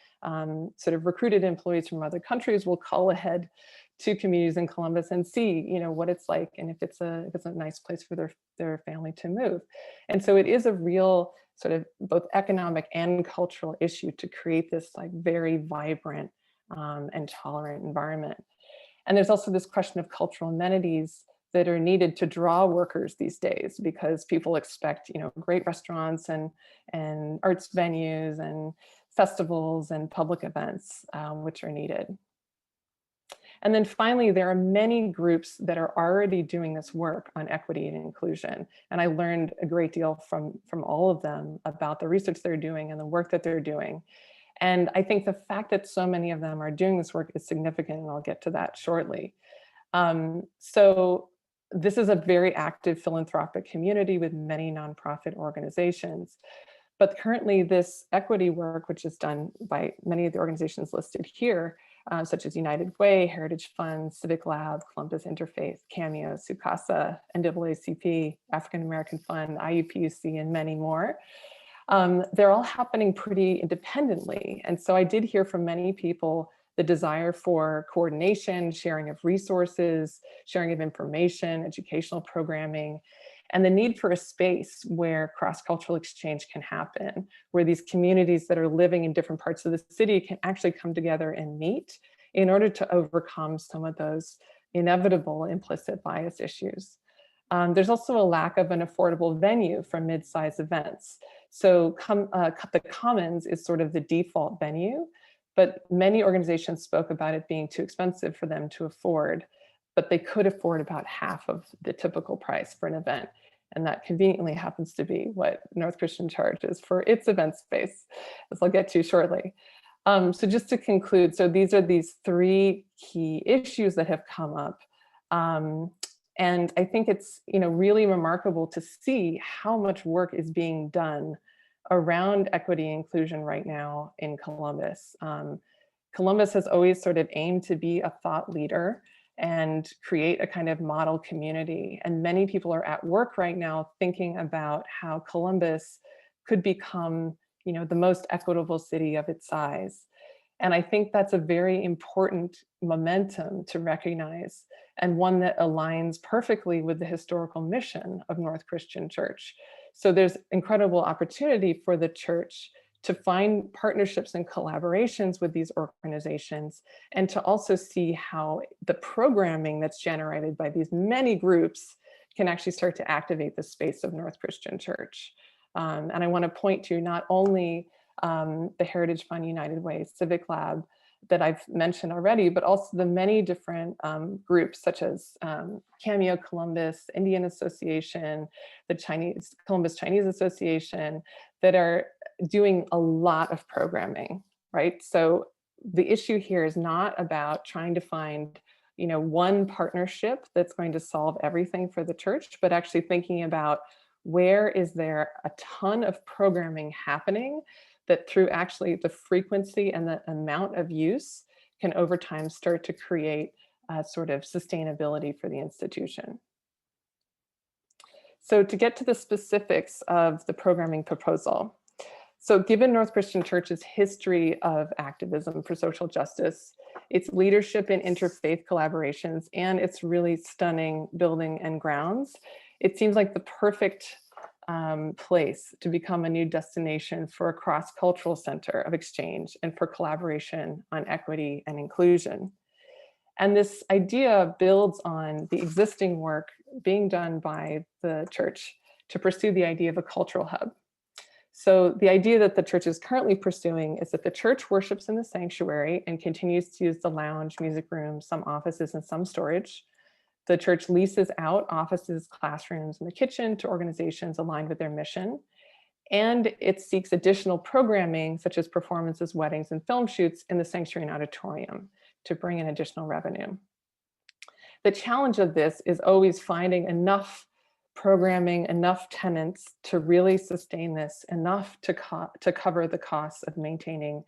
sort of recruited employees from other countries will call ahead to communities in Columbus and see, what it's like and if it's a nice place for their family to move. And so it is a real sort of both economic and cultural issue to create this like very vibrant and tolerant environment. And there's also this question of cultural amenities that are needed to draw workers these days, because people expect, great restaurants and arts venues and festivals and public events, which are needed. And then finally, there are many groups that are already doing this work on equity and inclusion. And I learned a great deal from all of them about the research they're doing and the work that they're doing. And I think the fact that so many of them are doing this work is significant, and I'll get to that shortly. So this is a very active philanthropic community with many nonprofit organizations. But currently this equity work, which is done by many of the organizations listed here, such as United Way, Heritage Fund, Civic Lab, Columbus Interfaith, Cameo, SUCASA, NAACP, African American Fund, IUPUC, and many more. They're all happening pretty independently. And so I did hear from many people the desire for coordination, sharing of resources, sharing of information, educational programming, and the need for a space where cross-cultural exchange can happen, where these communities that are living in different parts of the city can actually come together and meet in order to overcome some of those inevitable implicit bias issues. There's also a lack of an affordable venue for mid-sized events. So the Commons is sort of the default venue, but many organizations spoke about it being too expensive for them to afford. but they could afford about half of the typical price for an event. And that conveniently happens to be what North Christian charges for its event space, as I'll get to shortly. So just to conclude, so these are these three key issues that have come up. And I think it's, really remarkable to see how much work is being done around equity and inclusion right now in Columbus. Columbus has always sort of aimed to be a thought leader and create a kind of model community. And many people are at work right now thinking about how Columbus could become, the most equitable city of its size. And I think that's a very important momentum to recognize, and one that aligns perfectly with the historical mission of North Christian Church. So there's incredible opportunity for the church to find partnerships and collaborations with these organizations, and to also see how the programming that's generated by these many groups can actually start to activate the space of North Christian Church. And I want to point to not only the Heritage Fund United Way Civic Lab that I've mentioned already, but also the many different groups such as Cameo Columbus, Indian Association, the Columbus Chinese Association, that are doing a lot of programming, right? So the issue here is not about trying to find, one partnership that's going to solve everything for the church, but actually thinking about where is there a ton of programming happening that through actually the frequency and the amount of use can over time start to create a sort of sustainability for the institution. So to get to the specifics of the programming proposal. So given North Christian Church's history of activism for social justice, its leadership in interfaith collaborations, and its really stunning building and grounds, it seems like the perfect place to become a new destination for a cross-cultural center of exchange and for collaboration on equity and inclusion. And this idea builds on the existing work being done by the church to pursue the idea of a cultural hub. So the idea that the church is currently pursuing is that the church worships in the sanctuary and continues to use the lounge, music room, some offices, and some storage. The church leases out offices, classrooms, and the kitchen to organizations aligned with their mission. And it seeks additional programming, such as performances, weddings, and film shoots in the sanctuary and auditorium to bring in additional revenue. The challenge of this is always finding enough programming, enough tenants to really sustain this, enough to cover the costs of maintaining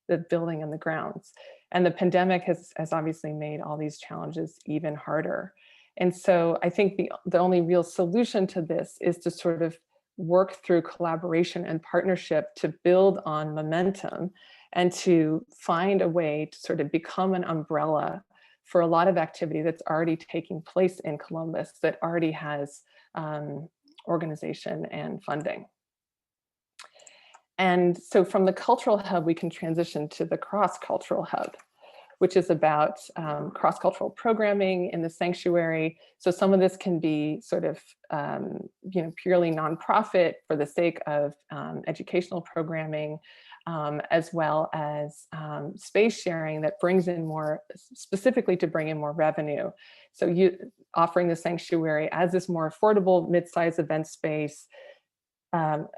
the building and the grounds. And the pandemic has obviously made all these challenges even harder. And so I think the only real solution to this is to sort of work through collaboration and partnership to build on momentum and to find a way to sort of become an umbrella for a lot of activity that's already taking place in Columbus that already has organization and funding. And so from the cultural hub, we can transition to the cross-cultural hub, which is about cross-cultural programming in the sanctuary. So some of this can be sort of, purely nonprofit for the sake of educational programming, as well as space sharing that brings in more, specifically to bring in more revenue. So offering the sanctuary as this more affordable mid-sized event space,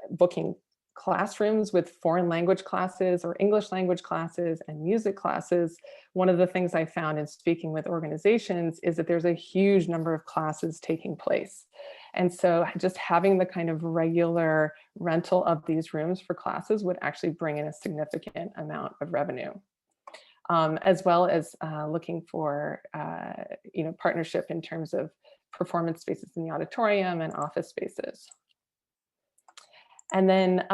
booking classrooms with foreign language classes or English language classes and music classes. One of the things I found in speaking with organizations is that there's a huge number of classes taking place. And so just having the kind of regular rental of these rooms for classes would actually bring in a significant amount of revenue, as well as looking for partnership in terms of performance spaces in the auditorium and office spaces. And then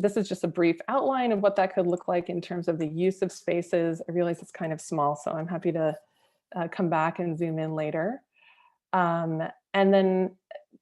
this is just a brief outline of what that could look like in terms of the use of spaces. I realize it's kind of small, so I'm happy to come back and zoom in later. And then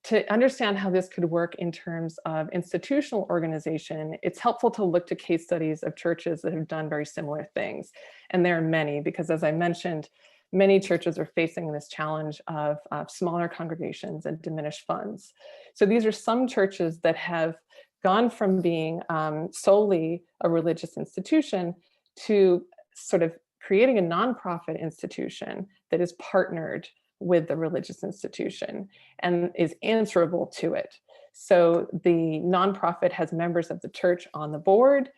to understand how this could work in terms of institutional organization, it's helpful to look to case studies of churches that have done very similar things. And there are many, because as I mentioned, many churches are facing this challenge of smaller congregations and diminished funds. So these are some churches that have gone from being solely a religious institution to sort of creating a nonprofit institution that is partnered with the religious institution and is answerable to it. So the nonprofit has members of the church on the board,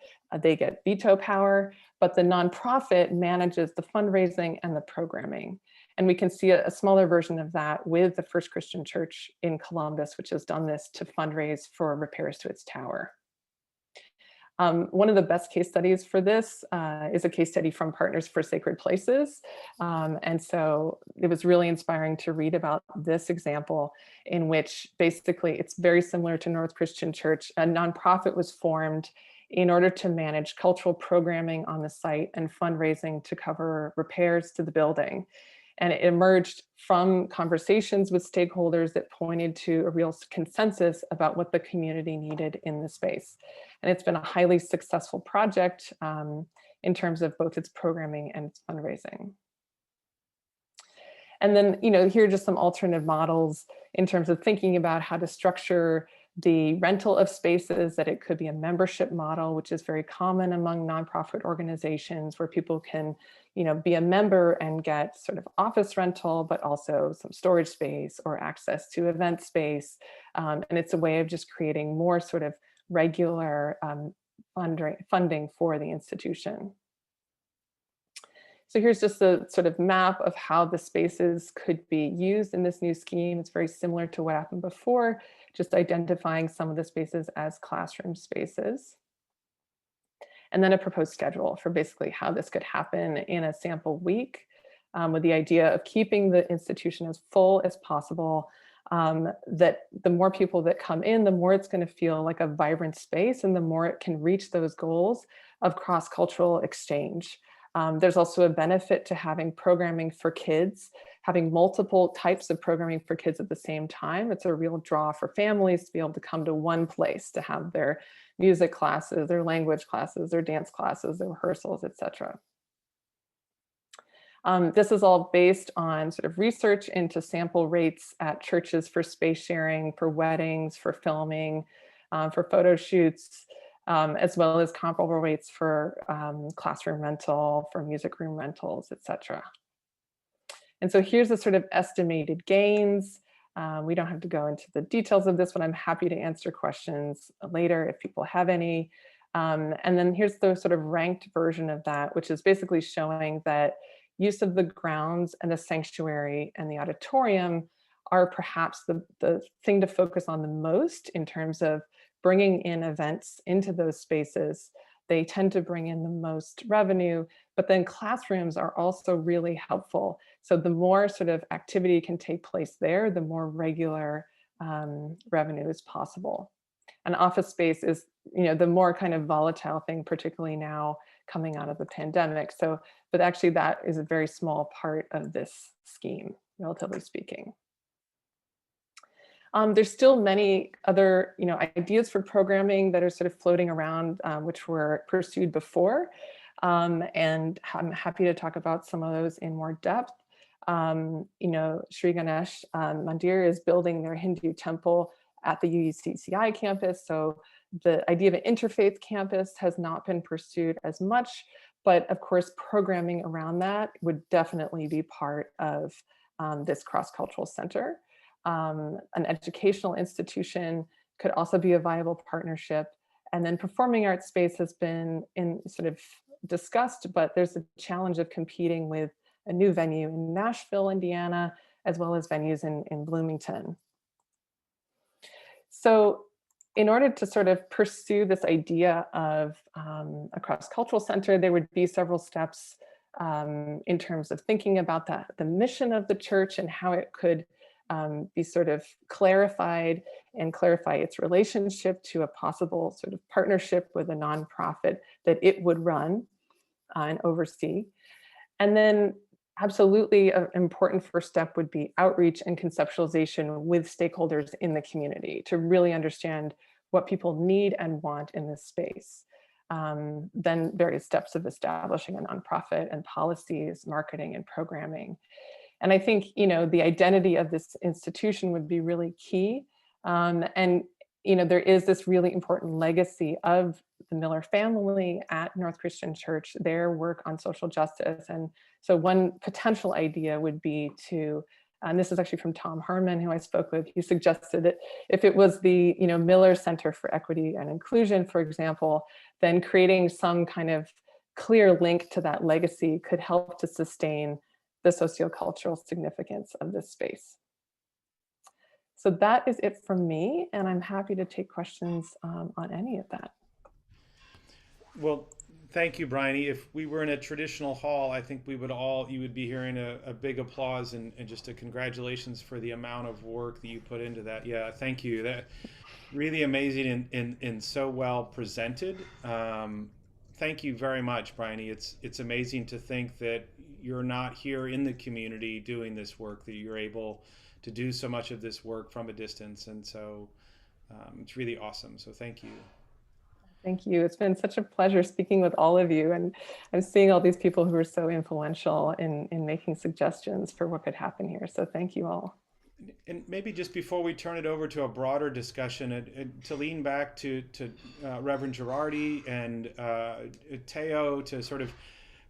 they get veto power, but the nonprofit manages the fundraising and the programming. And we can see a smaller version of that with the First Christian Church in Columbus, which has done this to fundraise for repairs to its tower. One of the best case studies for this is a case study from Partners for Sacred Places. And so it was really inspiring to read about this example in which basically it's very similar to North Christian Church. A nonprofit was formed in order to manage cultural programming on the site and fundraising to cover repairs to the building. And it emerged from conversations with stakeholders that pointed to a real consensus about what the community needed in the space. And it's been a highly successful project in terms of both its programming and its fundraising. And then, here are just some alternative models in terms of thinking about how to structure the rental of spaces, that it could be a membership model, which is very common among nonprofit organizations, where people can, be a member and get sort of office rental, but also some storage space or access to event space. And it's a way of just creating more sort of regular funding for the institution. So here's just a sort of map of how the spaces could be used in this new scheme. It's very similar to what happened before, just identifying some of the spaces as classroom spaces. And then a proposed schedule for basically how this could happen in a sample week, with the idea of keeping the institution as full as possible, that the more people that come in, the more it's going to feel like a vibrant space and the more it can reach those goals of cross-cultural exchange. There's also a benefit to having programming for kids, having multiple types of programming for kids at the same time. It's a real draw for families to be able to come to one place to have their music classes, their language classes, their dance classes, their rehearsals, etc. This is all based on sort of research into sample rates at churches for space sharing, for weddings, for filming, for photo shoots, as well as comparable rates for classroom rental, for music room rentals, etc. And so here's the sort of estimated gains. We don't have to go into the details of this, but I'm happy to answer questions later if people have any. And then here's the sort of ranked version of that, which is basically showing that use of the grounds and the sanctuary and the auditorium are perhaps the thing to focus on the most in terms of bringing in events into those spaces. They tend to bring in the most revenue, but then classrooms are also really helpful. So the more sort of activity can take place there, the more regular revenue is possible. And office space is, the more kind of volatile thing, particularly now coming out of the pandemic. So, but actually that is a very small part of this scheme, relatively speaking. There's still many other, ideas for programming that are sort of floating around, which were pursued before. And I'm happy to talk about some of those in more depth. Sri Ganesh Mandir is building their Hindu temple at the UCCI campus. So the idea of an interfaith campus has not been pursued as much, but of course, programming around that would definitely be part of this cross-cultural center. An educational institution could also be a viable partnership. And then performing arts space has been discussed, but there's a challenge of competing with a new venue in Nashville, Indiana, as well as venues in Bloomington. So in order to sort of pursue this idea of a cross-cultural center, there would be several steps in terms of thinking about the mission of the church and how it could be sort of clarified and clarify its relationship to a possible sort of partnership with a nonprofit that it would run and oversee. And then absolutely an important first step would be outreach and conceptualization with stakeholders in the community to really understand what people need and want in this space. Then various steps of establishing a nonprofit and policies, marketing and programming. And I think, the identity of this institution would be really key. And, there is this really important legacy of the Miller family at North Christian Church, their work on social justice. And so one potential idea would be to And this is actually from Tom Herman, who I spoke with. He suggested that if it was the Miller Center for Equity and Inclusion, for example, then creating some kind of clear link to that legacy could help to sustain the sociocultural significance of this space. So that is it from me, and I'm happy to take questions on any of that. Well, thank you, Bryony. If we were in a traditional hall, I think you would be hearing a big applause and just a congratulations for the amount of work that you put into that. Yeah, thank you. That really amazing and so well presented. Thank you very much, Bryony. It's amazing to think that you're not here in the community doing this work, that you're able to do so much of this work from a distance. And so it's really awesome. So thank you. Thank you. It's been such a pleasure speaking with all of you. And I'm seeing all these people who are so influential in making suggestions for what could happen here. So thank you all. And maybe just before we turn it over to a broader discussion, to lean back to Reverend Girardi and Teo, to sort of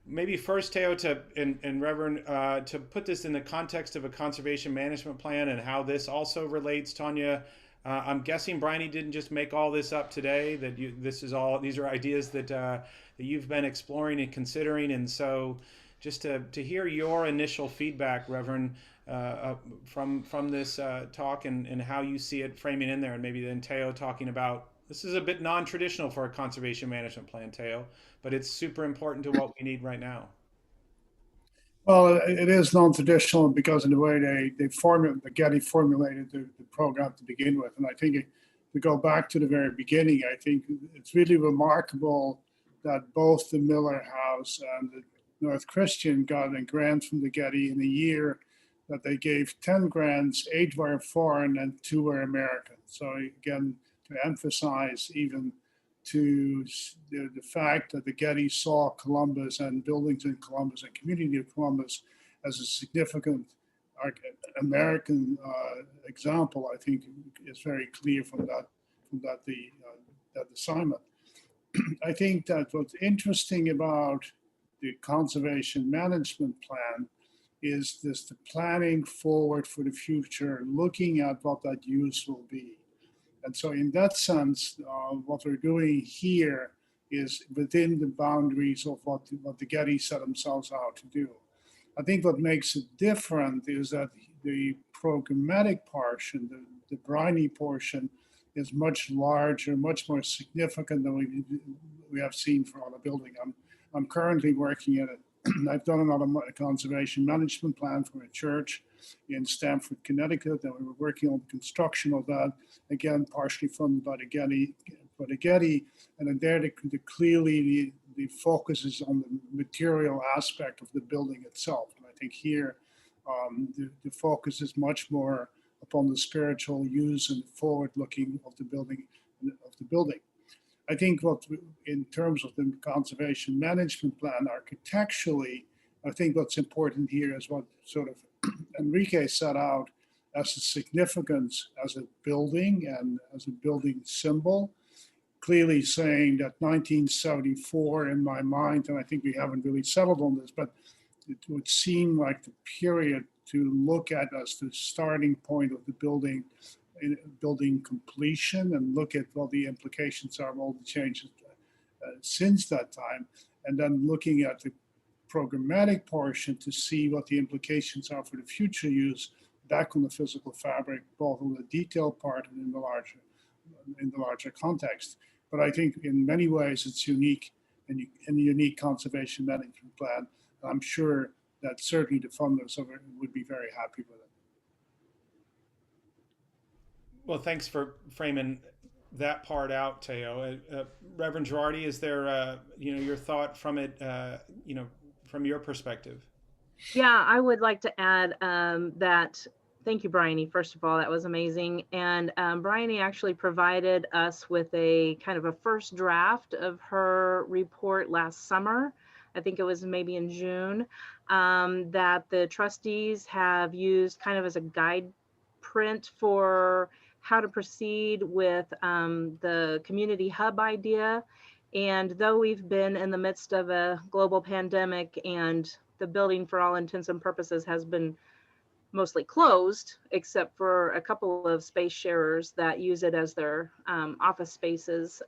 maybe first Teo and Reverend to put this in the context of a conservation management plan and how this also relates. Tanya, I'm guessing Bryony didn't just make all this up today, that these are ideas that you've been exploring and considering. And so just to hear your initial feedback, Reverend, from this talk and how you see it framing in there, and maybe then Teo talking about, this is a bit non-traditional for a conservation management plan, Teo, but it's super important to what we need right now. Well, it is non-traditional because of the way the Getty formulated the program to begin with. And I think to go back to the very beginning, I think it's really remarkable that both the Miller House and the North Christian got a grant from the Getty in a year that they gave 10 grants, 8 were foreign and 2 were American. So again, to emphasize even to the fact that the Getty saw Columbus and buildings in Columbus and community of Columbus as a significant American example, I think is very clear from that assignment. I think that what's interesting about the conservation management plan is this the planning forward for the future, looking at what that use will be. And so in that sense, what we're doing here is within the boundaries of what the Getty set themselves out to do. I think what makes it different is that the programmatic portion, the Bryony portion, is much larger, much more significant than we have seen for other building. I'm currently working at it. I've done another conservation management plan for a church in Stamford, Connecticut, and we were working on the construction of that, again, partially funded by the Getty, and then there clearly the focus is on the material aspect of the building itself. And I think here the focus is much more upon the spiritual use and forward-looking of the building. I think in terms of the conservation management plan architecturally, I think what's important here is what sort of Enrique set out as a significance as a building and as a building symbol, clearly saying that 1974 in my mind, and I think we haven't really settled on this, but it would seem like the period to look at as the starting point of the building completion, and look at what the implications are of all the changes since that time, and then looking at the programmatic portion to see what the implications are for the future use back on the physical fabric, both on the detailed part and in the larger context. But I think in many ways it's unique and a unique conservation management plan. I'm sure that certainly the funders of it would be very happy with it. Well, thanks for framing that part out, Teo. Reverend Girardi, is there, your thought from it, from your perspective? Yeah, I would like to add that, thank you, Bryony, first of all, that was amazing. And Bryony actually provided us with a kind of a first draft of her report last summer. I think it was maybe in June, that the trustees have used kind of as a guide print for how to proceed with the community hub idea. And though we've been in the midst of a global pandemic and the building for all intents and purposes has been mostly closed, except for a couple of space sharers that use it as their office spaces.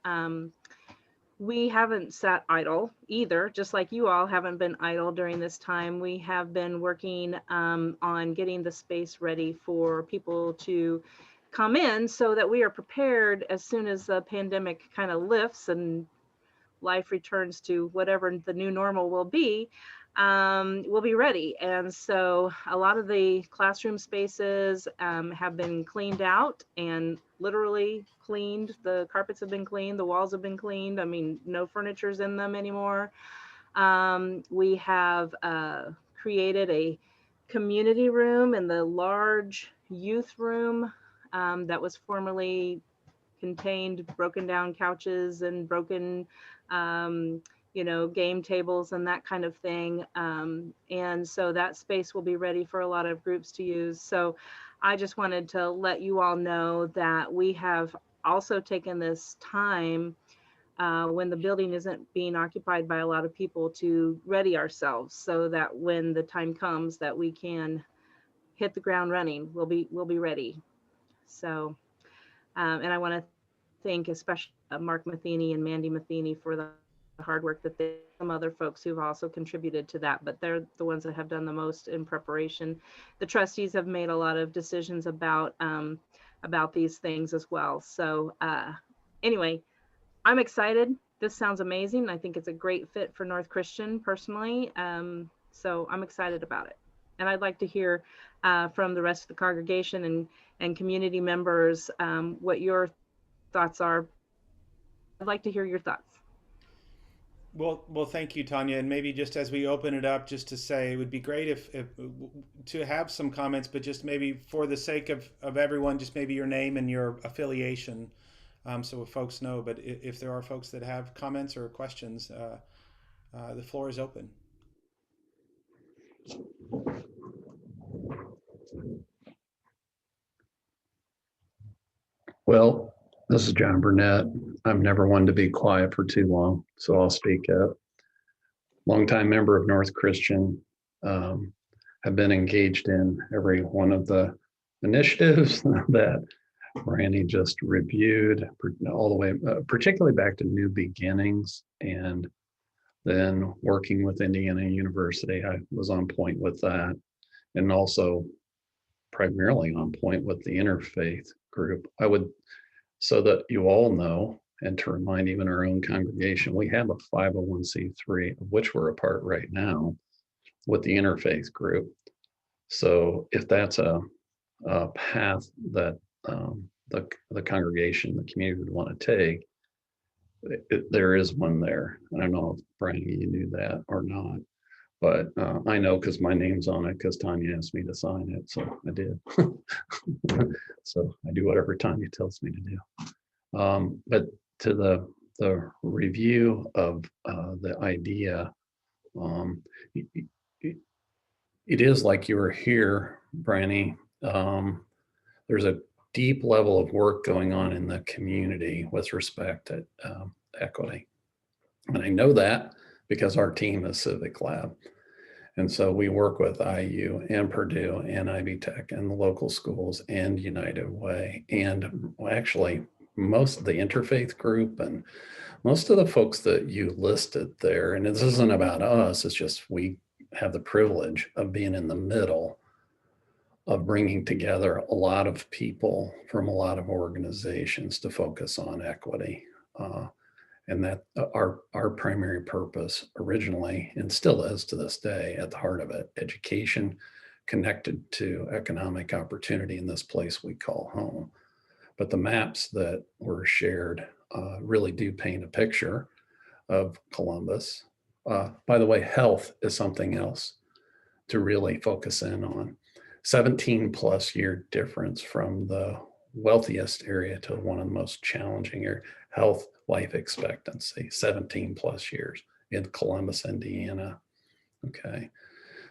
We haven't sat idle either, just like you all haven't been idle during this time. We have been working on getting the space ready for people to come in so that we are prepared as soon as the pandemic kind of lifts and life returns to whatever the new normal will be. We'll be ready. And so a lot of the classroom spaces have been cleaned out and literally cleaned. The carpets have been cleaned, the walls have been cleaned. I mean, no furniture's in them anymore. We have created a community room in the large youth room that was formerly contained broken down couches and broken game tables and that kind of thing. And so that space will be ready for a lot of groups to use. So I just wanted to let you all know that we have also taken this time when the building isn't being occupied by a lot of people to ready ourselves so that when the time comes that we can hit the ground running, we'll be ready. So and I want to thank especially Mark Matheny and Mandy Matheny for the hard work that they, some other folks who've also contributed to that, but they're the ones that have done the most in preparation. The trustees have made a lot of decisions about these things as well. So anyway, I'm excited. This sounds amazing. I think it's a great fit for North Christian personally. So I'm excited about it. And I'd like to hear from the rest of the congregation and community members what your thoughts are. I'd like to hear your thoughts. Well, thank you, Tanya. And maybe just as we open it up, just to say, it would be great if to have some comments, but just maybe for the sake of everyone, just maybe your name and your affiliation, so folks know. But if there are folks that have comments or questions, the floor is open. Well, this is John Burnett. I'm never one to be quiet for too long, so I'll speak up. Longtime member of North Christian, have been engaged in every one of the initiatives that Bryony just reviewed, all the way, particularly back to New Beginnings, and then working with Indiana University. I was on point with that, and also primarily on point with the interfaith group. I would, so that you all know, and to remind even our own congregation, we have a 501c3, of which we're a part right now, with the interfaith group. So if that's a path that the congregation, the community would want to take, there is one there. I don't know if Bryony, you knew that or not, but I know because my name's on it because Tanya asked me to sign it, so I did. So I do whatever Tanya tells me to do. But to the review of the idea, it is like you were here, Bryony. There's a deep level of work going on in the community with respect to equity. And I know that because our team is Civic Lab. And so we work with IU and Purdue and Ivy Tech and the local schools and United Way. And actually, most of the interfaith group and most of the folks that you listed there, and this isn't about us, it's just we have the privilege of being in the middle of bringing together a lot of people from a lot of organizations to focus on equity. And that our primary purpose originally, and still is to this day at the heart of it, education connected to economic opportunity in this place we call home. But the maps that were shared really do paint a picture of Columbus. By the way, health is something else to really focus in on. 17 plus year difference from the wealthiest area to one of the most challenging areas. Health life expectancy, 17 plus years in Columbus, Indiana. Okay,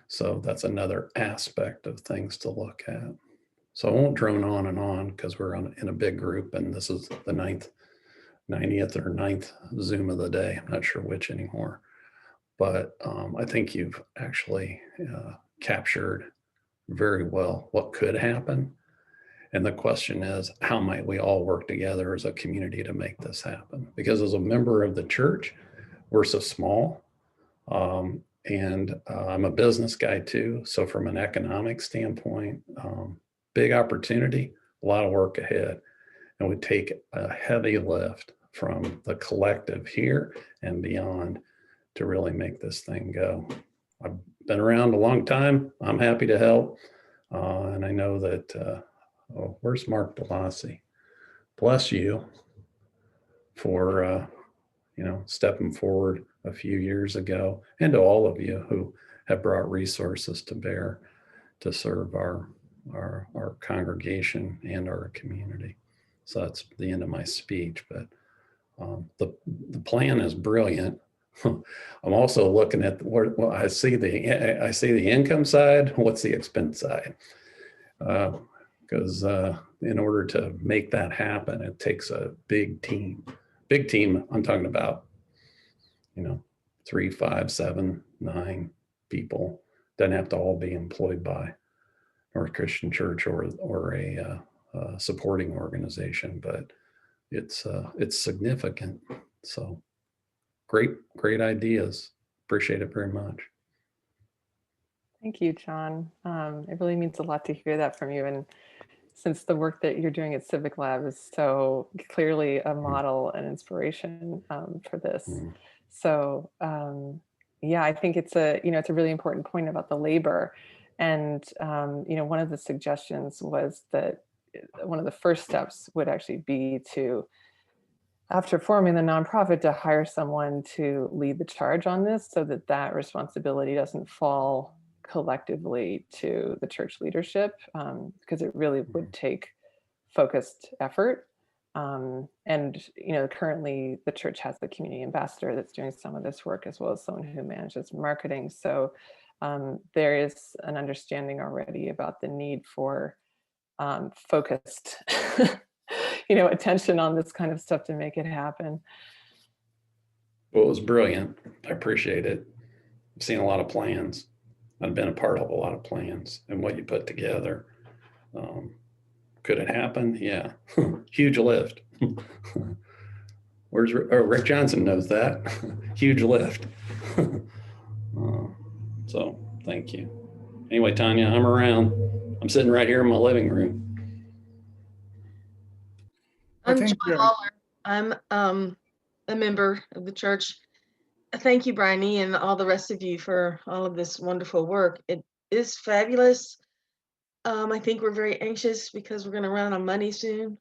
so that's another aspect of things to look at. So I won't drone on because we're in a big group, and this is the 90th or 9th Zoom of the day. I'm not sure which anymore, but I think you've actually captured very well what could happen. And the question is, how might we all work together as a community to make this happen? Because as a member of the church, we're so small. And I'm a business guy too. So from an economic standpoint, big opportunity, a lot of work ahead. And we take a heavy lift from the collective here and beyond to really make this thing go. I've been around a long time. I'm happy to help. And I know that, oh, where's Mark Delassie? Bless you for, stepping forward a few years ago, and to all of you who have brought resources to bear to serve our congregation and our community. So that's the end of my speech, but the plan is brilliant. I'm also looking at well, I see the income side. What's the expense side? Because in order to make that happen, it takes a big team. Big team. I'm talking about, 3, 5, 7, 9 people. Doesn't have to all be employed by North Christian Church or a supporting organization, but it's significant. So great ideas. Appreciate it very much. Thank you, John. It really means a lot to hear that from you. And since the work that you're doing at Civic Lab is so clearly a model and inspiration for this. So yeah, I think it's a really important point about the labor. And one of the suggestions was that one of the first steps would actually be to, after forming the nonprofit, to hire someone to lead the charge on this, so that responsibility doesn't fall collectively to the church leadership, because it really would take focused effort. And currently the church has the community ambassador that's doing some of this work, as well as someone who manages marketing. So there is an understanding already about the need for focused attention on this kind of stuff to make it happen. Well, it was brilliant. I appreciate it. I've seen a lot of plans. I've been a part of a lot of plans and what you put together. Could it happen? Yeah. Huge lift. Where's Rick Johnson knows that. Huge lift. So thank you. Anyway, Tanya, I'm around. I'm sitting right here in my living room. I'm John Lawler. I'm a member of the church. Thank you, Bryony, and all the rest of you for all of this wonderful work. It is fabulous. I think we're very anxious because we're going to run out of money soon.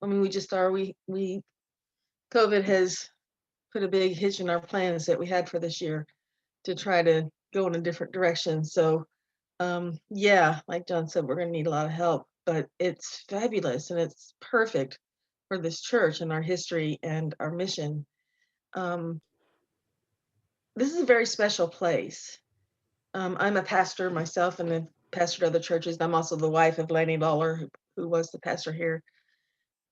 We just are. COVID has put a big hitch in our plans that we had for this year to try to go in a different direction. So, yeah, like John said, we're going to need a lot of help, but it's fabulous and it's perfect for this church and our history and our mission. This is a very special place. I'm a pastor myself and I've pastored other churches. I'm also the wife of Lanny Lawler, who was the pastor here.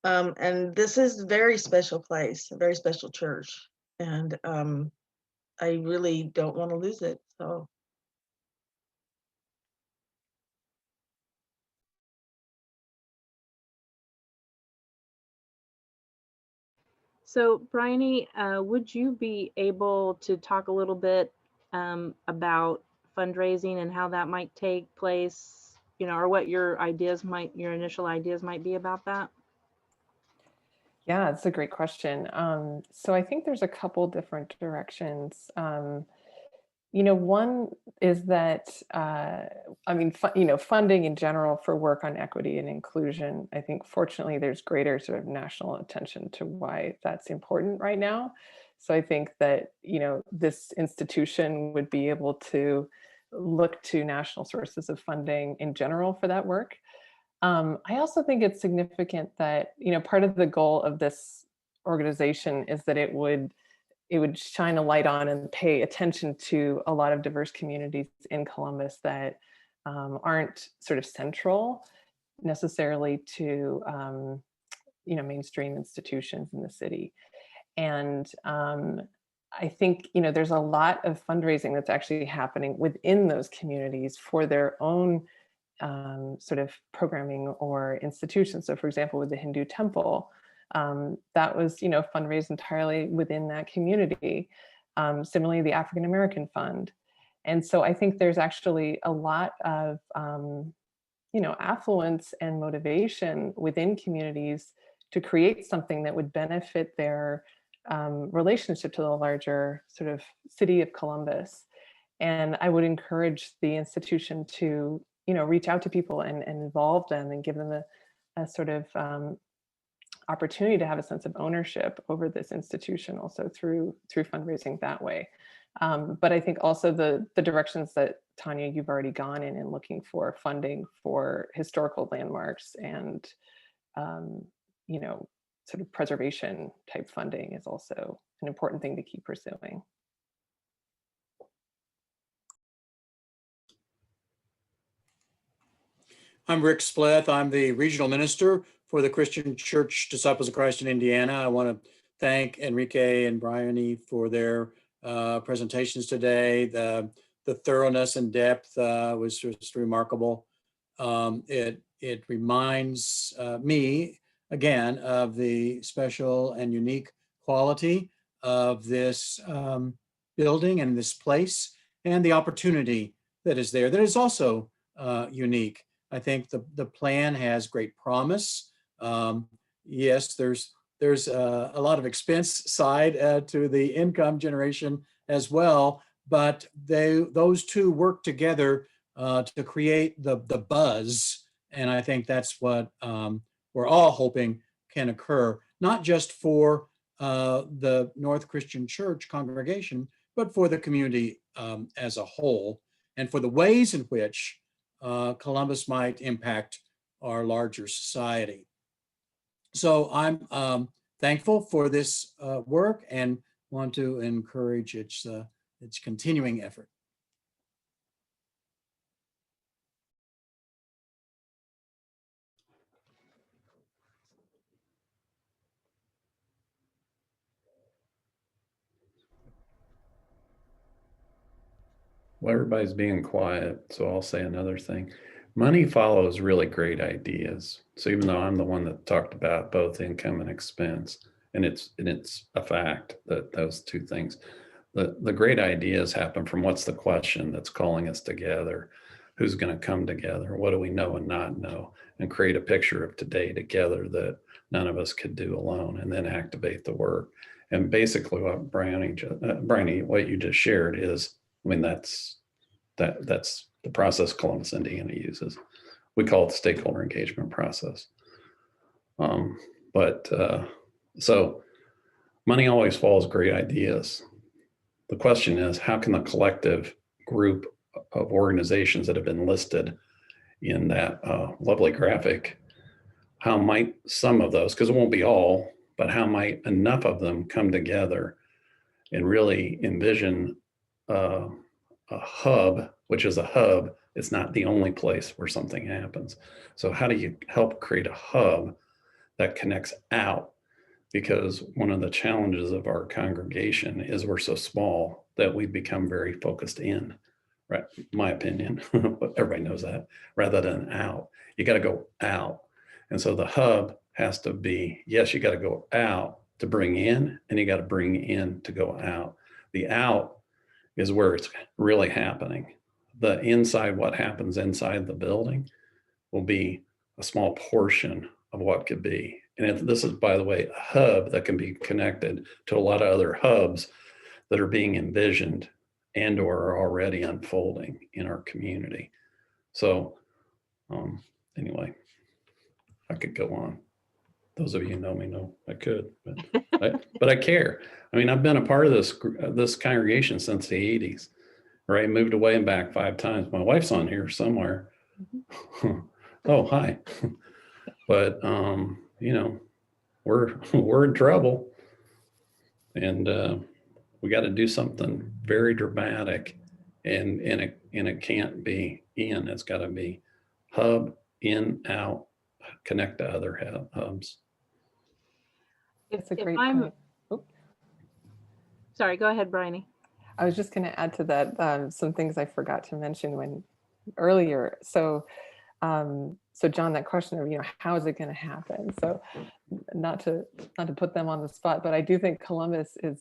And this is a very special place, a very special church. And I really don't want to lose it. So Bryony, would you be able to talk a little bit about fundraising and how that might take place, or what your initial ideas might be about that? Yeah, it's a great question. So I think there's a couple different directions. One is that, funding in general for work on equity and inclusion, I think fortunately there's greater sort of national attention to why that's important right now. So I think that, this institution would be able to look to national sources of funding in general for that work. I also think it's significant that, part of the goal of this organization is that it would shine a light on and pay attention to a lot of diverse communities in Columbus that aren't sort of central necessarily to, mainstream institutions in the city. And I think, you know, there's a lot of fundraising that's actually happening within those communities for their own sort of programming or institutions. So for example, with the Hindu temple, that was, you know, fundraised entirely within that community. Similarly, the African American Fund. And so I think there's actually a lot of, you know, affluence and motivation within communities to create something that would benefit their relationship to the larger sort of city of Columbus. And I would encourage the institution to, you know, reach out to people and involve them and give them a sort of opportunity to have a sense of ownership over this institution also through fundraising that way. But I think also the directions that Tanya, you've already gone in looking for funding for historical landmarks and, you know, sort of preservation type funding is also an important thing to keep pursuing. I'm Rick Spleth. I'm the regional minister for the Christian Church Disciples of Christ in Indiana. I want to thank Enrique and Bryony for their presentations today. The thoroughness and depth was just remarkable. It reminds me again of the special and unique quality of this building and this place, and the opportunity that is there that is also unique. I think the plan has great promise. Yes, there's a lot of expense side to the income generation as well, but those two work together to create the buzz, and I think that's what we're all hoping can occur, not just for the North Christian Church congregation, but for the community as a whole, and for the ways in which Columbus might impact our larger society. So I'm thankful for this work and want to encourage its continuing effort. Well, everybody's being quiet, so I'll say another thing. Money follows really great ideas. So even though I'm the one that talked about both income and expense, and it's a fact that those two things, the great ideas happen from what's the question that's calling us together, who's going to come together, what do we know and not know, and create a picture of today together that none of us could do alone, and then activate the work. And basically what Bryony, what you just shared is, I mean, that's the process Columbus, Indiana uses. We call it the stakeholder engagement process. So money always follows great ideas. The question is, how can the collective group of organizations that have been listed in that lovely graphic, how might some of those, because it won't be all, but how might enough of them come together and really envision a hub, which is a hub, it's not the only place where something happens. So how do you help create a hub that connects out? Because one of the challenges of our congregation is we're so small that we become very focused in, right? My opinion, but everybody knows that, rather than out. You got to go out. And so the hub has to be, yes, you got to go out to bring in, and you got to bring in to go out. The out is where it's really happening. The inside, what happens inside the building, will be a small portion of what could be. And this is, by the way, a hub that can be connected to a lot of other hubs that are being envisioned and or are already unfolding in our community. So anyway, I could go on. Those of you who know me know I could, but I care. I mean, I've been a part of this congregation since the 80s, right? Moved away and back 5 times. My wife's on here somewhere. Oh, hi. But you know, we're in trouble, and we got to do something very dramatic, and it can't be in. It's got to be hub, in, out, connect to other hubs. It's a great point. Sorry, go ahead, Bryony. I was just going to add to that some things I forgot to mention earlier. So John, that question of, how is it going to happen? So not to put them on the spot, but I do think Columbus is,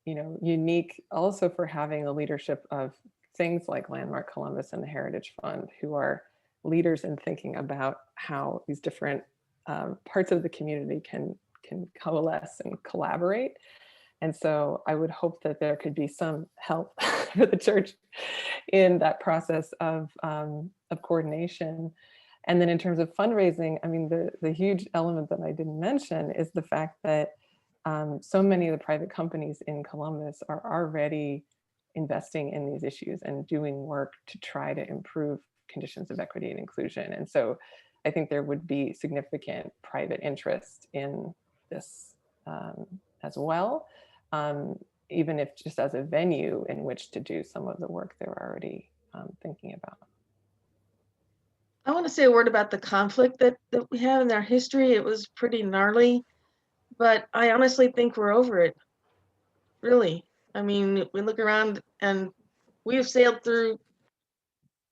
unique also for having the leadership of things like Landmark Columbus and the Heritage Fund, who are leaders in thinking about how these different parts of the community can coalesce and collaborate. And so I would hope that there could be some help for the church in that process of coordination. And then in terms of fundraising, I mean, the huge element that I didn't mention is the fact that so many of the private companies in Columbus are already investing in these issues and doing work to try to improve conditions of equity and inclusion. And so I think there would be significant private interest in this as well, even if just as a venue in which to do some of the work they're already thinking about. I want to say a word about the conflict that we have in our history. It was pretty gnarly, but I honestly think we're over it. Really. I mean, we look around and we have sailed through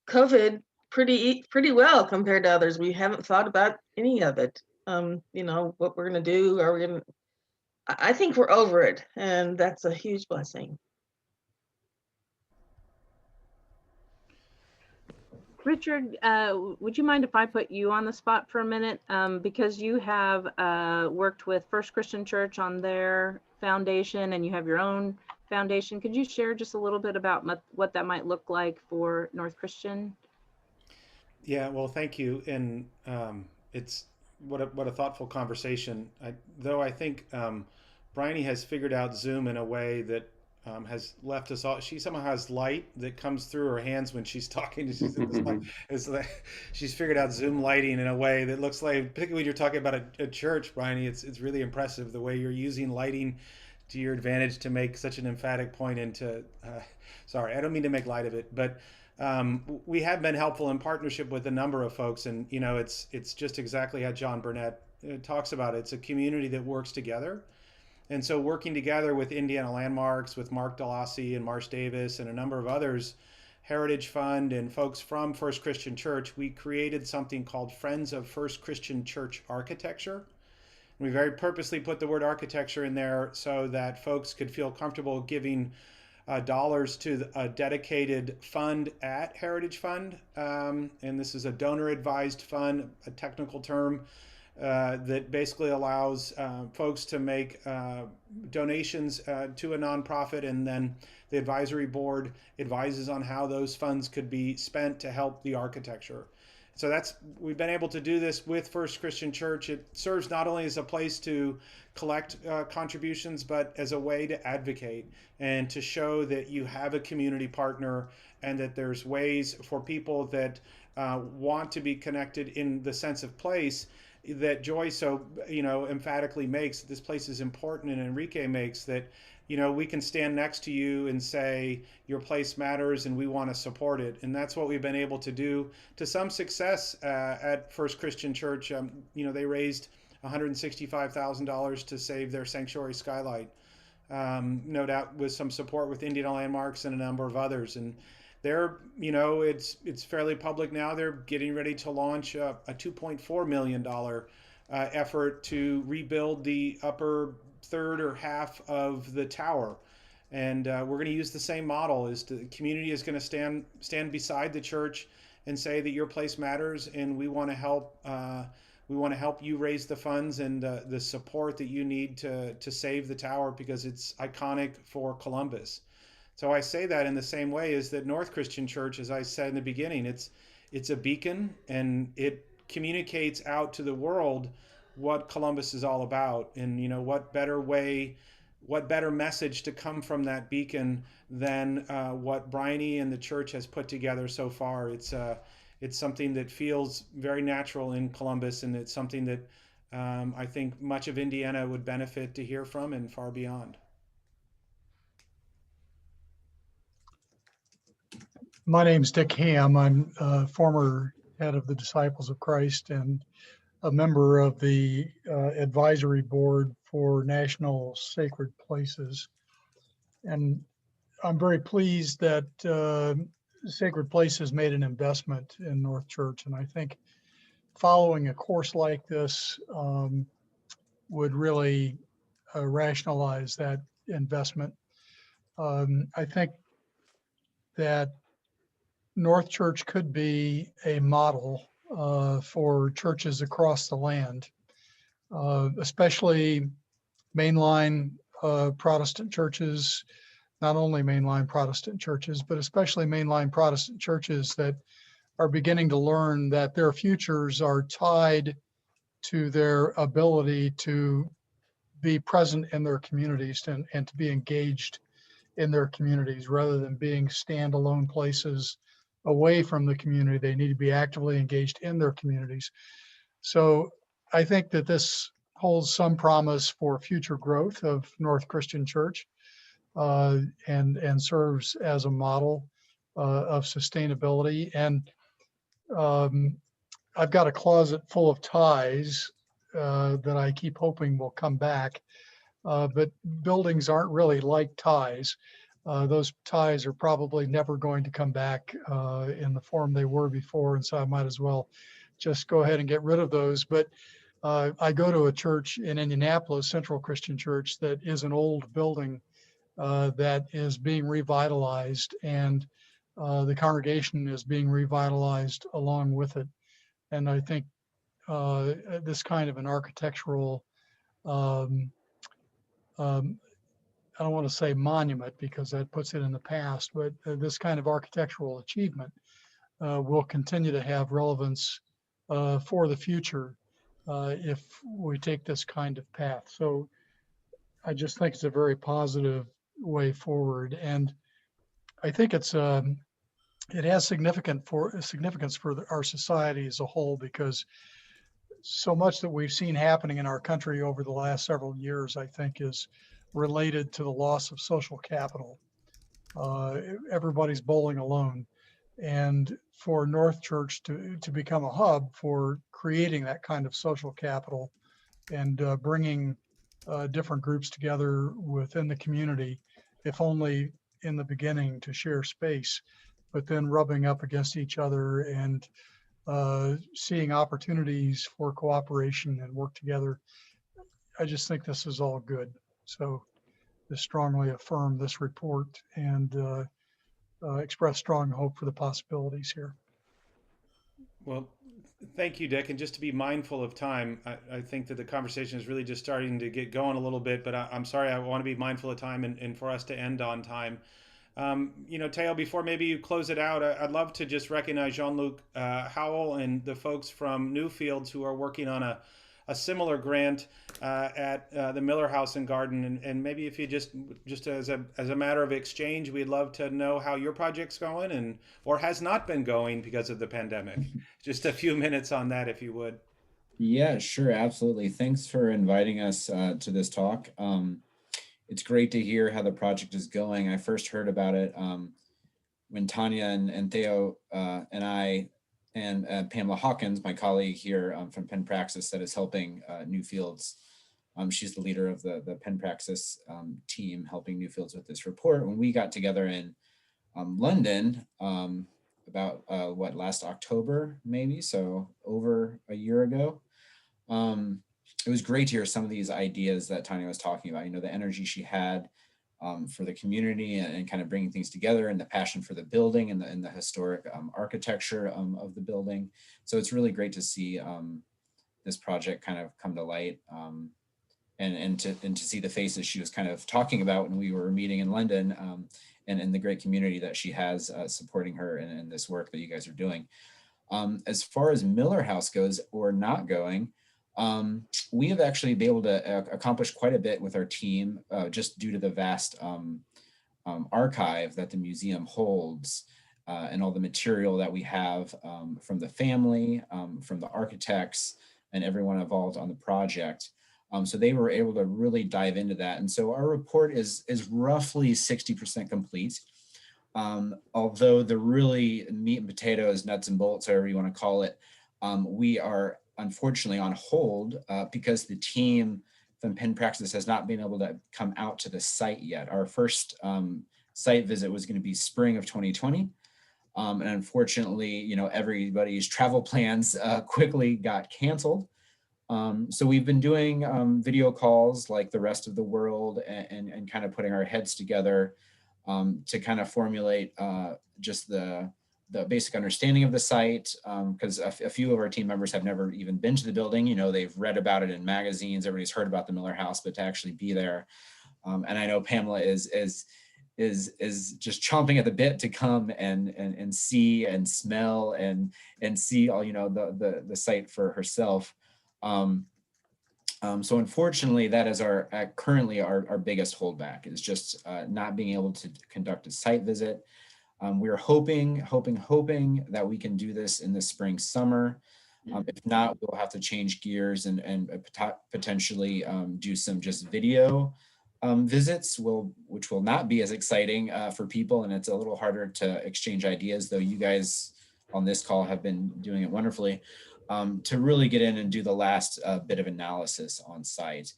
COVID pretty well compared to others. We haven't thought about any of it. What we're going to do. I think we're over it, and that's a huge blessing. Richard, would you mind if I put you on the spot for a minute? Because you have worked with First Christian Church on their foundation, and you have your own foundation. Could you share just a little bit about what that might look like for North Christian? Yeah, well, thank you. And it's what a thoughtful conversation. I think Bryony has figured out Zoom in a way that has left us all. She somehow has light that comes through her hands when she's talking. It's like she's figured out Zoom lighting in a way that looks like, particularly when you're talking about a church, Bryony, it's really impressive the way you're using lighting to your advantage to make such an emphatic point into. Sorry, I don't mean to make light of it, but we have been helpful in partnership with a number of folks, and it's just exactly how John Burnett talks about it. It's a community that works together. And so working together with Indiana Landmarks, with Mark DeLossie and Marsh Davis and a number of others, Heritage Fund and folks from First Christian Church, we created something called Friends of First Christian Church Architecture. And we very purposely put the word architecture in there so that folks could feel comfortable giving dollars to a dedicated fund at Heritage Fund. And this is a donor-advised fund, a technical term. That basically allows folks to make donations to a nonprofit, and then the advisory board advises on how those funds could be spent to help the architecture. So we've been able to do this with First Christian Church. It serves not only as a place to collect contributions, but as a way to advocate and to show that you have a community partner and that there's ways for people that want to be connected in the sense of place that Joy so emphatically makes. This place is important, and Enrique makes that we can stand next to you and say your place matters and we want to support it. And that's what we've been able to do to some success at First Christian Church. They raised $165,000 to save their sanctuary skylight, no doubt with some support with Indiana Landmarks and a number of others. And they're, it's fairly public now. They're getting ready to launch a $2.4 million effort to rebuild the upper third or half of the tower. And we're going to use the same model. The community is going to stand beside the church and say that your place matters, and we want to help. We want to help you raise the funds and the support that you need to save the tower, because it's iconic for Columbus. So I say that in the same way as that North Christian Church, as I said in the beginning, it's a beacon, and it communicates out to the world what Columbus is all about. And what better message to come from that beacon than what Bryony and the church has put together so far. It's something that feels very natural in Columbus, and it's something that I think much of Indiana would benefit to hear from and far beyond. My name's Dick Ham. I'm former head of the Disciples of Christ and a member of the advisory board for National Sacred Places. And I'm very pleased that Sacred Place has made an investment in North Church. And I think following a course like this would really rationalize that investment. I think that North Church could be a model for churches across the land, especially mainline Protestant churches, not only mainline Protestant churches, but especially mainline Protestant churches that are beginning to learn that their futures are tied to their ability to be present in their communities and to be engaged in their communities rather than being standalone places away from the community. They need to be actively engaged in their communities. So I think that this holds some promise for future growth of North Christian Church and serves as a model of sustainability. And I've got a closet full of ties that I keep hoping will come back. But buildings aren't really like ties. Those ties are probably never going to come back in the form they were before. And so I might as well just go ahead and get rid of those. But I go to a church in Indianapolis, Central Christian Church, that is an old building that is being revitalized, and the congregation is being revitalized along with it. And I think this kind of an architectural I don't want to say monument because that puts it in the past, but this kind of architectural achievement will continue to have relevance for the future if we take this kind of path. So I just think it's a very positive way forward, and I think it has significance for our society as a whole, because so much that we've seen happening in our country over the last several years, I think, is related to the loss of social capital. Everybody's bowling alone. And for North Church to become a hub for creating that kind of social capital and bringing different groups together within the community, if only in the beginning to share space, but then rubbing up against each other and seeing opportunities for cooperation and work together. I just think this is all good. So I strongly affirm this report and express strong hope for the possibilities here. Well, thank you, Dick. And just to be mindful of time, I think that the conversation is really just starting to get going a little bit, but I'm sorry, I want to be mindful of time and for us to end on time. Teo, before maybe you close it out, I'd love to just recognize Jean-Luc Howell and the folks from Newfields who are working on a similar grant at the Miller House and Garden. And maybe if you just as a matter of exchange, we'd love to know how your project's going or has not been going because of the pandemic. Just a few minutes on that, if you would. Yeah, sure. Absolutely. Thanks for inviting us to this talk. It's great to hear how the project is going. I first heard about it when Tanya and Theo and I and Pamela Hawkins, my colleague here from Penn Praxis that is helping Newfields. She's the leader of the Penn Praxis team helping Newfields with this report. When we got together in London about last October, maybe, so over a year ago. It was great to hear some of these ideas that Tanya was talking about, the energy she had for the community and kind of bringing things together, and the passion for the building and the historic architecture of the building. So it's really great to see this project kind of come to light and to see the faces she was kind of talking about when we were meeting in London and the great community that she has supporting her in this work that you guys are doing. As far as Miller House goes or not going, we have actually been able to accomplish quite a bit with our team just due to the vast archive that the museum holds and all the material that we have from the family, from the architects, and everyone involved on the project. So they were able to really dive into that. And so our report is roughly 60% complete. Although the really meat and potatoes, nuts and bolts, however you want to call it, we are unfortunately on hold because the team from Penn Praxis has not been able to come out to the site yet. Our first site visit was going to be spring of 2020. And unfortunately, you know, everybody's travel plans quickly got canceled. So we've been doing video calls like the rest of the world, and kind of putting our heads together to kind of formulate just the basic understanding of the site, because a few of our team members have never even been to the building. You know, they've read about it in magazines, everybody's heard about the Miller House, but to actually be there. And I know Pamela is just chomping at the bit to come and see and smell and see all, you know, the site for herself. So unfortunately, that is currently our biggest holdback, is just not being able to conduct a site visit. We're hoping that we can do this in the spring, summer. If not, we'll have to change gears and potentially do some just video visits, which will not be as exciting for people, and it's a little harder to exchange ideas, though you guys on this call have been doing it wonderfully, to really get in and do the last bit of analysis on site.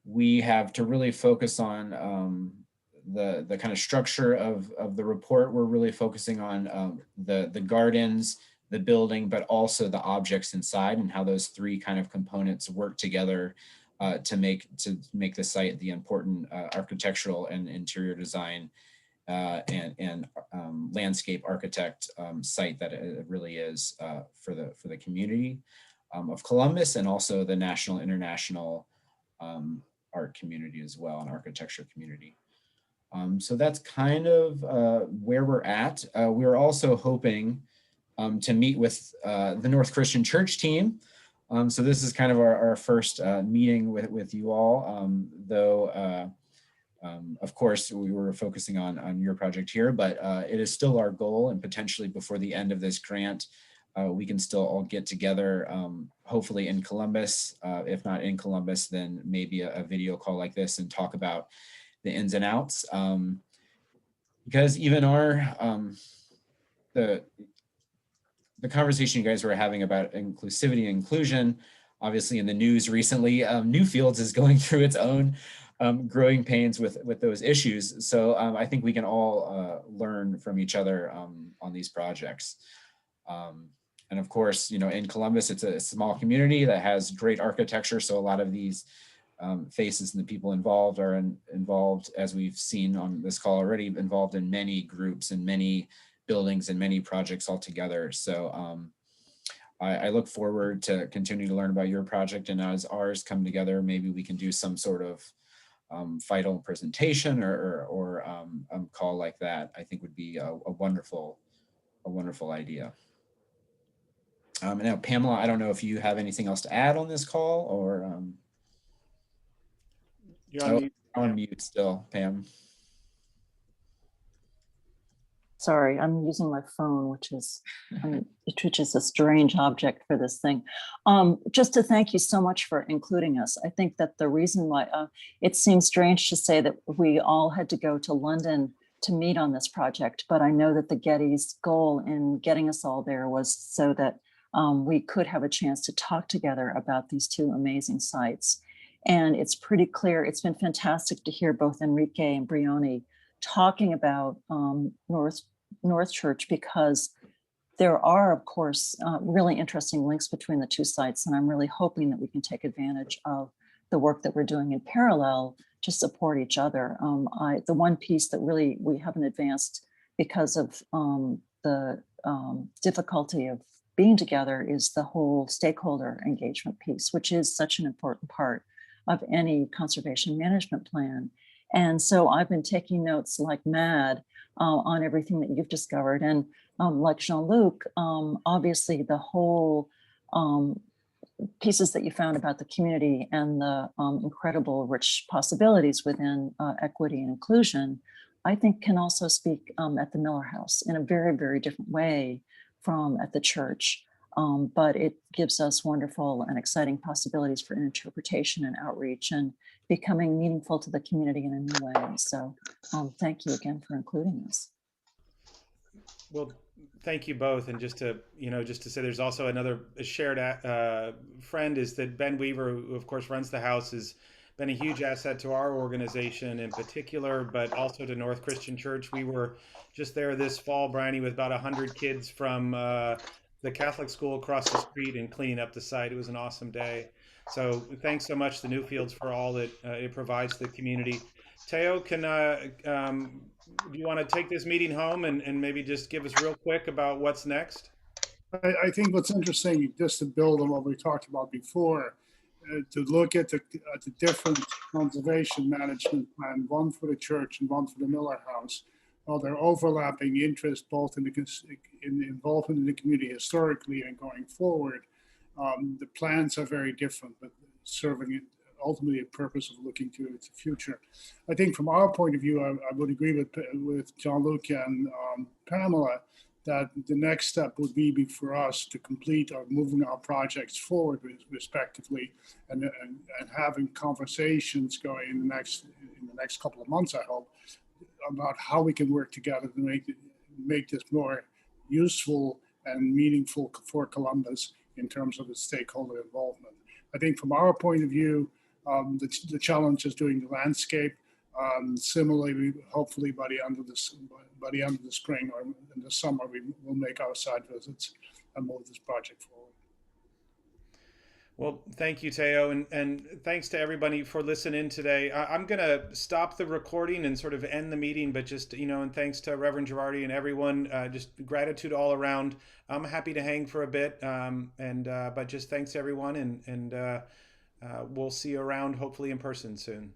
We have to really focus on the kind of structure of the report. We're really focusing on the gardens, the building, but also the objects inside, and how those three kind of components work together to make the site the important architectural and interior design and landscape architect site that it really is for the community of Columbus, and also the national, international art community as well, and architecture community. So that's kind of where we're at. We're also hoping to meet with the North Christian Church team. So this is kind of our first meeting with you all, though of course we were focusing on your project here, but it is still our goal, and potentially before the end of this grant, we can still all get together, hopefully in Columbus. If not in Columbus, then maybe a video call like this, and talk about the ins and outs. Because even the conversation you guys were having about inclusivity and inclusion, obviously in the news recently, Newfields is going through its own growing pains with those issues. So I think we can all learn from each other on these projects. And of course, you know, in Columbus, it's a small community that has great architecture. So a lot of these faces and the people involved are involved, as we've seen on this call already, involved in many groups and many buildings and many projects all together. So I look forward to continuing to learn about your project, and as ours come together, maybe we can do some sort of final presentation or call like that. I think would be a wonderful idea. Now, Pamela, I don't know if you have anything else to add on this call, or You're on mute. On mute still, Pam. Sorry, I'm using my phone, which is a strange object for this thing. Just to thank you so much for including us. I think that the reason why it seems strange to say that we all had to go to London to meet on this project, but I know that the Getty's goal in getting us all there was so that we could have a chance to talk together about these two amazing sites. And it's pretty clear, it's been fantastic to hear both Enrique and Bryony talking about North Church, because there are, of course, really interesting links between the two sites. And I'm really hoping that we can take advantage of the work that we're doing in parallel to support each other. The one piece that really we haven't advanced because of the difficulty of being together is the whole stakeholder engagement piece, which is such an important part of any conservation management plan. And so I've been taking notes like mad on everything that you've discovered. And like Jean-Luc, obviously the whole pieces that you found about the community and the incredible rich possibilities within equity and inclusion, I think can also speak at the Miller House in a very, very different way from at the church. But it gives us wonderful and exciting possibilities for interpretation and outreach and becoming meaningful to the community in a new way. So thank you again for including us. Well, thank you both. And just to, just to say, there's also another shared friend is that Ben Weaver, who of course runs the house, has been a huge asset to our organization in particular, but also to North Christian Church. We were just there this fall, Bryony, with about 100 kids from the Catholic school across the street and cleaning up the site. It was an awesome day. So thanks so much to Newfields for all that it provides the community. Teo, do you want to take this meeting home and maybe just give us real quick about what's next? I think what's interesting, just to build on what we talked about before, to look at the different conservation management plan, one for the church and one for the Miller House. While they're overlapping interest both in the involvement in the community historically and going forward, the plans are very different, but serving ultimately a purpose of looking to the future. I think from our point of view, I would agree with Jean-Luc and Pamela that the next step would be for us to complete our moving our projects forward respectively and having conversations going in the next couple of months, I hope, about how we can work together to make this more useful and meaningful for Columbus in terms of the stakeholder involvement. I think from our point of view, the challenge is doing the landscape. Similarly, hopefully by the end of the spring or in the summer, we will make our site visits and move this project forward. Well, thank you, Teo, and thanks to everybody for listening today. I'm going to stop the recording and sort of end the meeting, but just, and thanks to Reverend Girardi and everyone, just gratitude all around. I'm happy to hang for a bit, but just thanks everyone, and we'll see you around, hopefully in person soon.